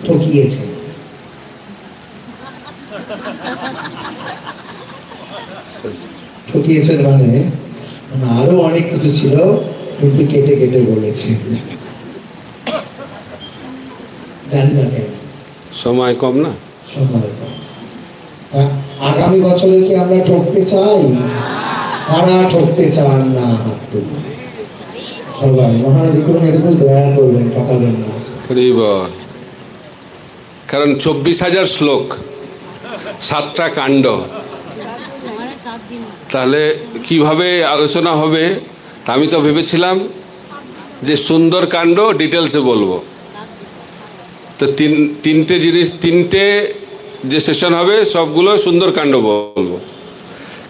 ঠকিয়েছে। ঠকিয়েছেন মানে আরো অনেক কিছু ছিল, কিন্তু কেটে কেটে বলেছে। জানি না কেন, সময় কম না, সময় কম। আগামী বছরে কি আমরা ঠকতে চাই? তারা ঠকতে চান না। সবাই মহারাজ এরকম দয়া করবেন, ঠকাবেন না। কারণ 24,000 শ্লোক, 7টা কাণ্ড, তাহলে কিভাবে আলোচনা হবে? আমি তো ভেবেছিলাম যে সুন্দর কাণ্ড ডিটেলসে বলবো, তো তিনটে জিনিস, তিনটে যে সেশন হবে সবগুলো সুন্দর কাণ্ড বলবো।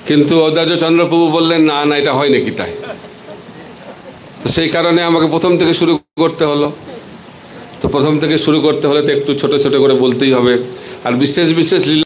কিন্তু অদ্যার্য চন্দ্রপ্রভু বললেন না না, এটা হয় নাকি তাই? তো সেই কারণে আমাকে প্রথম থেকে শুরু করতে হলো। তো প্রথম থেকে শুরু করতে হলে তো একটু ছোট ছোট করে বলতেই হবে। আর বিশেষ বিশেষ লীলা